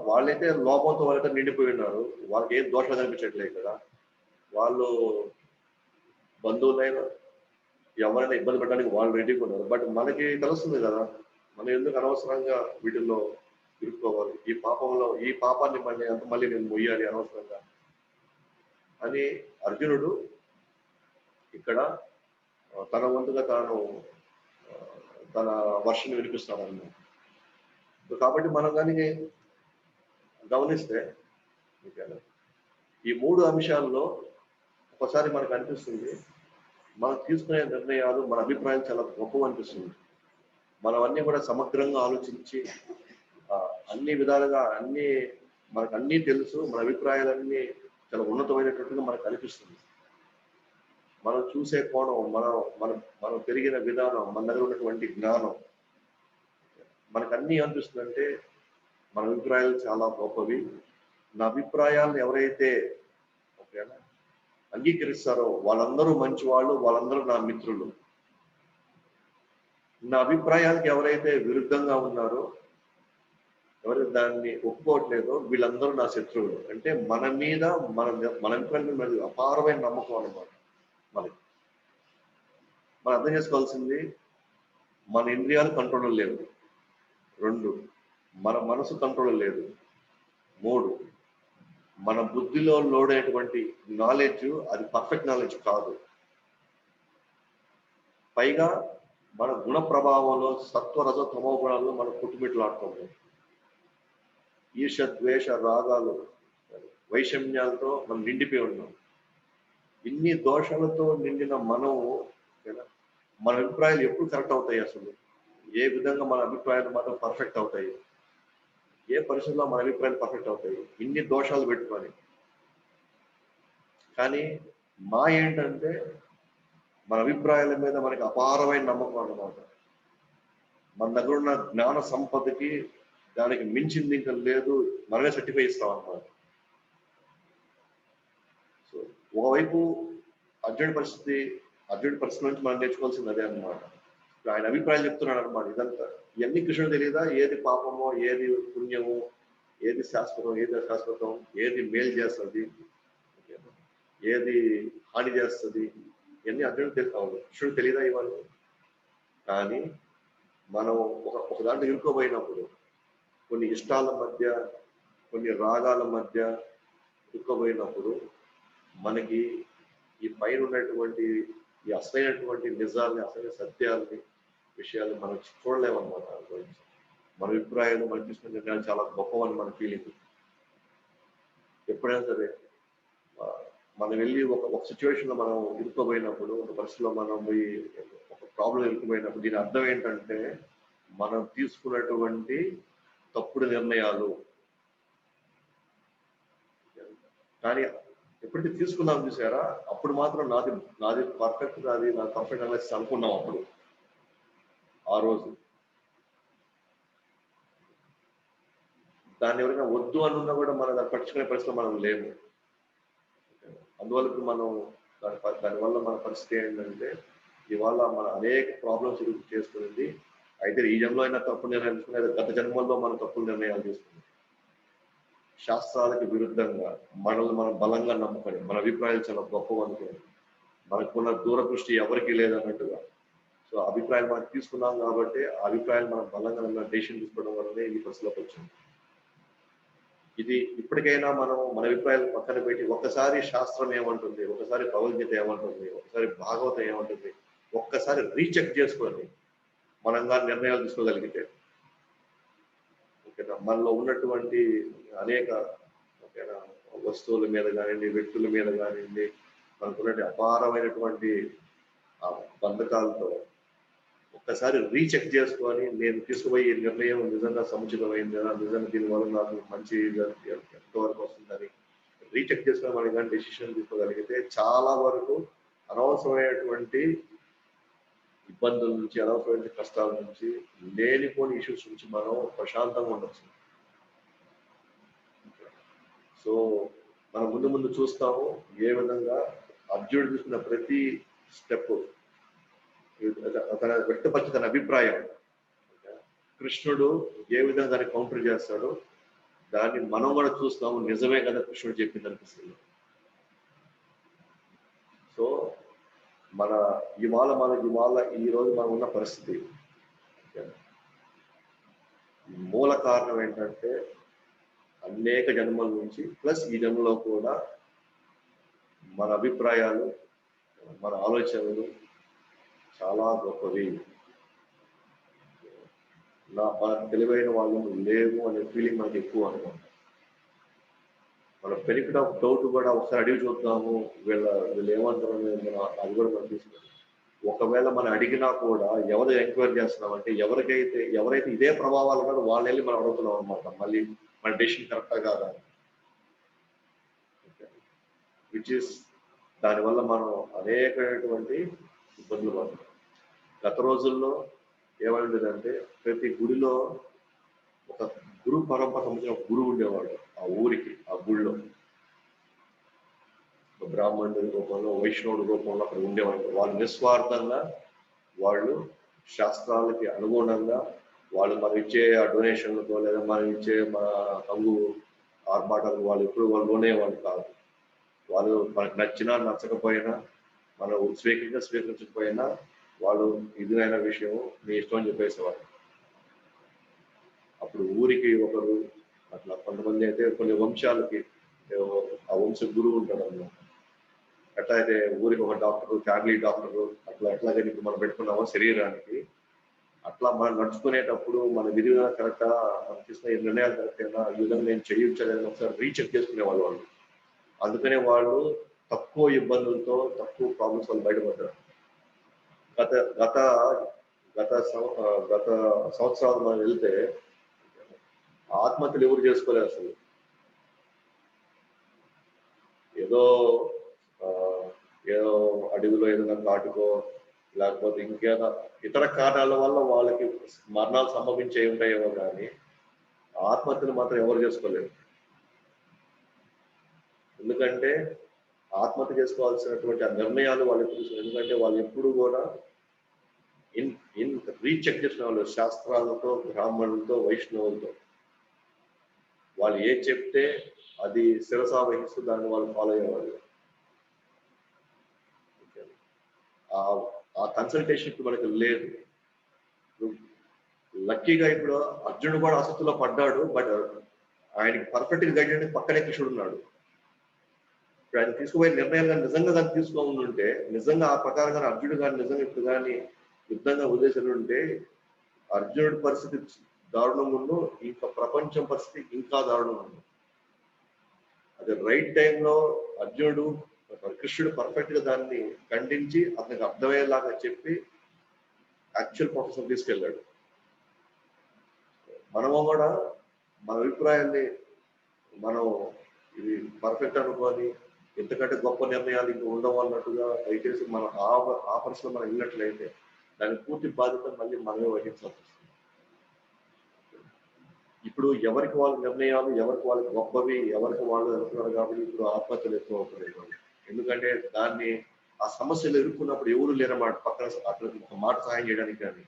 వాళ్ళైతే లోపంతో వాళ్ళైతే నిండిపోయి ఉన్నారు, వాళ్ళకి ఏం దోషం కనిపించట్లేదు కదా. వాళ్ళు బంధువులైనా ఎవరైనా ఇబ్బంది పెట్టడానికి వాళ్ళు రెడీగా ఉన్నారు, బట్ మనకి తెలుస్తుంది కదా మనం ఎందుకు అనవసరంగా వీటిల్లో ఇరుక్కోవాలి, ఈ పాపాన్ని మళ్ళీ నేను మొయ్యాలి అనవసరంగా అని అర్జునుడు ఇక్కడ తన వంతుగా తన వర్షం వినిపిస్తాడు అన్నమాట. కాబట్టి మనం కానీ గమనిస్తే ఈ 3 అంశాల్లో ఒకసారి మనకు అనిపిస్తుంది, మనం తీసుకునే నిర్ణయాలు, మన అభిప్రాయాలు చాలా గొప్పగా అనిపిస్తుంది. మనం అన్నీ కూడా సమగ్రంగా ఆలోచించి అన్ని విధాలుగా మనకు అన్నీ తెలుసు, మన అభిప్రాయాలన్నీ చాలా ఉన్నతమైనటువంటిగా మనకు అనిపిస్తుంది. మనం చూసే కోణం, మనం పెరిగిన విధానం, మన దగ్గర ఉన్నటువంటి జ్ఞానం, మనకు అన్నీ అనిపిస్తుందంటే మన అభిప్రాయాలు చాలా గొప్పవి. నా అభిప్రాయాలను ఎవరైతే ఓకేనా అంగీకరిస్తారో వాళ్ళందరూ మంచి వాళ్ళు, వాళ్ళందరూ నా మిత్రులు. నా అభిప్రాయానికి ఎవరైతే విరుద్ధంగా ఉన్నారో, ఎవరైతే దాన్ని ఒప్పుకోవట్లేదో వీళ్ళందరూ నా శత్రువులు. అంటే మన మీద మన అభిప్రాయం మీద అపారమైన నమ్మకం అన్నమాట మనకి. మనం అర్థం చేసుకోవాల్సింది, మన ఇంద్రియాలు కంట్రోల్ లేవు. 2, మన మనసు కంట్రోల్ లేదు. 3, మన బుద్ధిలో లోడ్ అయినటువంటి నాలెడ్జ్ అది పర్ఫెక్ట్ నాలెడ్జ్ కాదు. పైగా మన గుణ ప్రభావంలో సత్వ రజ తమో గుణాల్లో మనం పుట్టుమిట్లాడుతుంది. ఈర్ష ద్వేష రాగాలు వైషమ్యాలతో మనం నిండిపోయి ఉన్నాం. ఇన్ని దోషాలతో నిండిన మనం మన అభిప్రాయాలు ఎప్పుడు కరెక్ట్ అవుతాయి? అసలు ఏ విధంగా మన అభిప్రాయాలు మాత్రం పర్ఫెక్ట్ అవుతాయి? ఏ పరిస్థితుల్లో మన అభిప్రాయాలు పర్ఫెక్ట్ అవుతాయి? ఇన్ని దోషాలు పెట్టుకొని. కానీ మా ఏంటంటే మన అభిప్రాయాల మీద మనకి అపారమైన నమ్మకం అన్నమాట. మన దగ్గర ఉన్న జ్ఞాన సంపదకి దానికి మించింది ఇంకా లేదు, మనమే సర్టిఫై ఇస్తాం అన్నమాట. సో ఒకవైపు అర్జునుడి పరిస్థితి నుంచి మనం నేర్చుకోవాల్సింది అదే అన్నమాట. ఆయన అభిప్రాయాలు చెప్తున్నాడు అనమాట. ఇదంతా ఇవన్నీ కృష్ణుడు తెలియదా? ఏది పాపమో, ఏది పుణ్యమో, ఏది శాశ్వతం, ఏది అశాశ్వతం, ఏది మేలు చేస్తుంది, ఏది హాని చేస్తుంది, ఇవన్నీ అర్జునుడు తెలుసు. కృష్ణుడు తెలియదా ఇవన్నీ? కానీ మనం ఒక దాంట్లో ఇరుక్కోబోయినప్పుడు, కొన్ని ఇష్టాల మధ్య, కొన్ని రాగాల మధ్య ఇరుక్కోబోయినప్పుడు మనకి ఈ పైన ఉన్నటువంటి ఈ అసలైనటువంటి నిజాలని, అసలైన సత్యాలని, విషయాలు మనం చూడలేమన్నమాట. మన అభిప్రాయాలు, మన తీసుకున్న నిర్ణయాలు చాలా గొప్పవని మన ఫీలింగ్. ఎప్పుడైనా సరే మనం వెళ్ళి ఒక సిచ్యువేషన్లో మనం ఇరుక్కోబోయినప్పుడు, ఒక పరిస్థితిలో మనం పోయి ఒక ప్రాబ్లం ఇరుక్కుపోయినప్పుడు దీని అర్థం ఏంటంటే మనం తీసుకున్నటువంటి తప్పుడు నిర్ణయాలు. కానీ ఎప్పుడైతే తీసుకున్నాం చూసారా, అప్పుడు మాత్రం నాది పర్ఫెక్ట్, నాది పర్ఫెక్ట్ అనాలిసిస్ అనుకున్నాం. అప్పుడు ఆ రోజు దాన్ని ఎవరైనా వద్దు అనున్నా కూడా మనం దాన్ని పట్టించుకునే పరిస్థితిలో మనం లేము. అందువల్ల ఇప్పుడు మనం దానివల్ల మన పరిస్థితి ఏంటంటే, ఇవాళ మన అనేక ప్రాబ్లమ్స్ చేసుకునేది అయితే ఈ జన్మలో అయినా తప్పు నిర్ణయాలు తీసుకునేది, గత జన్మల్లో మనం తప్పులు నిర్ణయాలు తీసుకున్నాం. శాస్త్రాలకు విరుద్ధంగా మనల్ని మనం బలంగా నమ్ముకొని, మన అభిప్రాయాలు చాలా గొప్పవి అనుకోండి, మనకున్న దూరదృష్టి ఎవరికీ లేదన్నట్టుగా. సో అభిప్రాయాలు మనం తీసుకున్నాం కాబట్టి ఆ అభిప్రాయాలు మనం బలంగా డెసిషన్ తీసుకోవడం వల్లనే ఈ పరిస్థితిలోకి వచ్చింది. ఇది ఇప్పటికైనా మనం మన అభిప్రాయాలు పక్కన పెట్టి ఒక్కసారి శాస్త్రం ఏమంటుంది, ఒకసారి భగవద్గీత ఏమంటుంది, ఒకసారి భాగవతం ఏమంటుంది, ఒక్కసారి రీచెక్ చేసుకొని మనంగా నిర్ణయాలు తీసుకోగలిగితే, ఓకేనా, మనలో ఉన్నటువంటి అనేక ఓకేనా వస్తువుల మీద కానివ్వండి, వ్యక్తుల మీద కానివ్వండి, మనకున్నటువంటి అపారమైనటువంటి ఆ బంధకాలతో ఒక్కసారి రీచెక్ చేసుకొని, నేను తీసుకుపోయే నిర్ణయం నిజంగా సముచితమైందా, నిజంగా దీనివల్ల నాకు మంచి ఎంతవరకు వస్తుందని రీచెక్ చేసుకొని మనం కానీ డెసిషన్ తీసుకోగలిగితే చాలా వరకు అనవసరమైనటువంటి ఇబ్బందుల నుంచి, అనవసరమైన కష్టాల నుంచి, లేనిపోని ఇష్యూస్ నుంచి మనం ప్రశాంతంగా ఉండొచ్చు. సో మనం ముందు చూస్తాము ఏ విధంగా అర్జునుడు తీసుకున్న ప్రతి స్టెప్ తన వ్యక్తపరిచిన తన అభిప్రాయం, కృష్ణుడు ఏ విధంగా దాన్ని కౌంటర్ చేస్తాడో దాన్ని మనం కూడా చూస్తాము. నిజమే కదా కృష్ణుడు చెప్పింది అనిపిస్తుంది. సో ఇవాళ ఈ రోజు మనం ఉన్న పరిస్థితి మూల కారణం ఏంటంటే అనేక జన్మల నుంచి ప్లస్ ఈ జన్మలో కూడా మన అభిప్రాయాలు, మన ఆలోచనలు చాలా గొప్పవి. మన తెలివైన వాళ్ళు లేవు అనే ఫీలింగ్ మనకి ఎక్కువ అనమాట. మన బెనిఫిట్ ఆఫ్ డౌట్ కూడా ఒకసారి అడిగి చూద్దాము, వీళ్ళు ఏమంటారు అది కూడా మనం తీసుకుంటాం. ఒకవేళ మనం అడిగినా కూడా ఎవరు ఎంక్వైరీ చేస్తున్నాం అంటే ఎవరైతే ఇదే ప్రభావాలు ఉన్నారో వాళ్ళు వెళ్ళి మనం అడుగుతున్నాం అనమాట. మళ్ళీ మన డెసిషన్ కరెక్టా కాదా, విచ్ ఇస్ దానివల్ల మనం అనేకమైనటువంటి ఇబ్బందులు పడుతున్నాం. గత రోజుల్లో ఏమైందంటే ప్రతి గుడిలో ఒక గురు పరంపర సంబంధించిన ఒక గురువు ఉండేవాడు. ఆ ఊరికి, ఆ గుడిలో బ్రాహ్మణుడి రూపంలో, వైష్ణవుడి రూపంలో అక్కడ ఉండేవాళ్ళు. వాళ్ళు నిస్వార్థంగా, వాళ్ళు శాస్త్రాలకి అనుగుణంగా వాళ్ళు మనం ఇచ్చే ఆ డొనేషన్లతో లేదా మనం ఇచ్చే మన హంగు ఆర్భాటాలు వాళ్ళు ఎప్పుడు వాళ్ళు లోనేవాళ్ళు కాదు. వాళ్ళు మనకు నచ్చినా నచ్చకపోయినా మనం స్వీకరించకపోయినా వాళ్ళు ఇదినైన విషయం మీ ఇష్టం అని చెప్పేసేవాళ్ళు. అప్పుడు ఊరికి ఒకరు అట్లా కొంతమంది అయితే కొన్ని వంశాలకి ఆ వంశ గురువు ఉంటాడు అన్నమాట. ఎట్లా అయితే ఊరికి ఒక డాక్టరు, ఫ్యామిలీ డాక్టరు అట్లా ఎట్లాగైతే ఇప్పుడు మనం పెట్టుకున్నామో శరీరానికి, అట్లా మనం నడుచుకునేటప్పుడు మన విధి విధానం కరెక్టా, మనం తీసుకునే నిర్ణయాలు కరెక్టేనా, ఈ విధంగా నేను చేయొచ్చలేదని ఒకసారి రీచెక్ చేసుకునేవాళ్ళు వాళ్ళు. అందుకనే వాళ్ళు తక్కువ ఇబ్బందులతో తక్కువ ప్రాబ్లమ్స్ వాళ్ళు బయటపడ్డారు. గత గత గత గత సంవత్సరాలు మనం వెళ్తే ఆత్మహత్యలు ఎవరు చేసుకోలేదు అసలు. ఏదో ఏదో అడవిలో ఏదైనా కాటుకో లేకపోతే ఇంకేదో ఇతర కారణాల వల్ల వాళ్ళకి మరణాలు సంభవించే ఉంటాయేమో కానీ ఆత్మహత్యలు మాత్రం ఎవరు చేసుకోలేరు. ఎందుకంటే ఆత్మహత్య చేసుకోవాల్సినటువంటి ఆ నిర్ణయాలు వాళ్ళు ఎప్పుడు, ఎందుకంటే వాళ్ళు ఎప్పుడు కూడా ఇన్ రీచెక్ చేసిన వాళ్ళు శాస్త్రాలతో, బ్రాహ్మణులతో, వైష్ణవులతో. వాళ్ళు ఏం చెప్తే అది శిరసా వహిస్తూ దాన్ని వాళ్ళు ఫాలో అయ్యేవాళ్ళు. ఆ కన్సల్టేషన్ ఇప్పుడు మనకు లేదు. లక్కీగా ఇప్పుడు అర్జునుడు కూడా ఆసక్తిలో పడ్డాడు, బట్ ఆయనకి పర్ఫెక్ట్ గా గైడ్ చేయడానికి పక్కనే కృష్ణుడు ఉన్నాడు. ఇప్పుడు ఆయన తీసుకుపోయే నిర్ణయాలు కానీ నిజంగా దాన్ని తీసుకోవాలి ఉంటే, నిజంగా ఆ ప్రకారంగా అర్జునుడు కానీ నిజంగా ఇప్పుడు కానీ యుద్ధంగా ఉద్దేశాలు ఉంటే అర్జునుడి పరిస్థితి దారుణం ఉండు, ఇంకా ప్రపంచం పరిస్థితి ఇంకా దారుణం ఉంది. అది రైట్ టైంలో అర్జునుడు కృష్ణుడు పర్ఫెక్ట్ గా దాన్ని ఖండించి అతనికి అర్థమయ్యేలాగా చెప్పి యాక్చువల్ ప్రొఫెసర్ తీసుకెళ్ళాడు. మనము కూడా మన అభిప్రాయాన్ని మనం ఇది పర్ఫెక్ట్ అనుకోని ఎంతకంటే గొప్ప నిర్ణయాలు ఇంకా ఉండవు అన్నట్టుగా దయచేసి మనం ఆ పరిస్థితిలో మనం వెళ్ళినట్లయితే దాని పూర్తి బాధ్యత మళ్ళీ మనమే వహించాల్సి వస్తుంది. ఇప్పుడు ఎవరికి వాళ్ళ నిర్ణయాలు, ఎవరికి వాళ్ళకి గొప్పవి, ఎవరికి వాళ్ళు వెళ్తున్నారు కాబట్టి ఇప్పుడు ఆత్మహత్యలు ఎక్కువ అవుతున్నాయి. ఎందుకంటే దాన్ని ఆ సమస్యలు ఎదుర్కొన్నప్పుడు ఎవరు లేరన్నమాట పక్కన అతనికి ఒక మాట సహాయం చేయడానికి. కానీ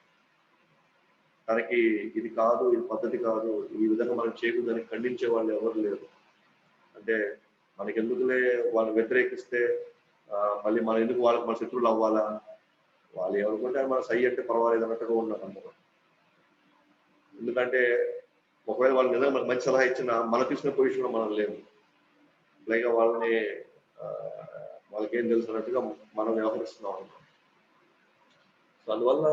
తనకి ఇది కాదు, ఇది పద్ధతి కాదు, ఈ విధంగా మనం చేయకూడదని ఖండించే వాళ్ళు ఎవరు లేరు. అంటే మనకి ఎందుకులే వాళ్ళు వ్యతిరేకిస్తే మళ్ళీ మనం ఎందుకు వాళ్ళకి మన శత్రువులు అవ్వాలా, వాళ్ళు ఎవరుకుంటే మన సై అంటే పర్వాలేదు అన్నట్టుగా ఉన్నారు అందరూ. ఎందుకంటే ఒకవేళ వాళ్ళు నిజంగా మనకు మంచి సలహా ఇచ్చినా మనం తీసుకునే పొజిషన్లో మనం లేము. పైగా వాళ్ళని వాళ్ళకేం తెలుసు అన్నట్టుగా మనం వ్యవహరిస్తున్నాం అన్నమాట. సో అందువల్ల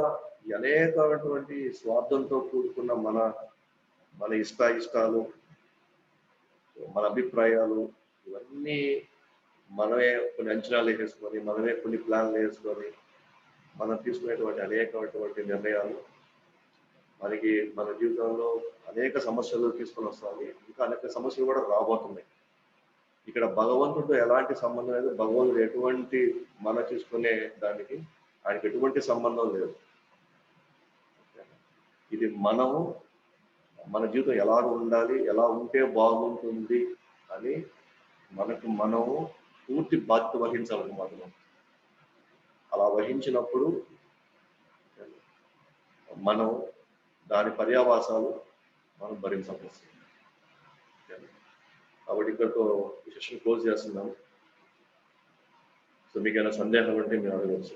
అనేకమైనటువంటి స్వార్థంతో కూడుకున్న మన ఇష్టాలు, మన అభిప్రాయాలు ఇవన్నీ మనమే కొన్ని అంచనాలు వేసుకొని, మనమే కొన్ని ప్లాన్లు వేసుకొని మనం తీసుకునేటువంటి అనేకమైనటువంటి నిర్ణయాలు మనకి మన జీవితంలో అనేక సమస్యలు తీసుకొని వస్తాయి. ఇంకా అనేక సమస్యలు కూడా రాబోతున్నాయి. ఇక్కడ భగవంతుడితో ఎలాంటి సంబంధం లేదు. భగవంతుడు ఎటువంటి మన తీసుకునే దానికి ఆయనకి ఎటువంటి సంబంధం లేదు. ఇది మనము మన జీవితం ఎలా ఉండాలి, ఎలా ఉంటే బాగుంటుంది అని మనము పూర్తి బాధ్యత వహించాలన్నమాట. అలా వహించినప్పుడు మనం దాని పర్యావాసాలు మనం భరించాల్సి వస్తుంది. కాబట్టి ఇక్కడితో ఈ సెషన్ క్లోజ్ చేస్తున్నాం. సో మీకు ఏమైనా సందేహాలు ఉంటే మీరు అడగవచ్చు.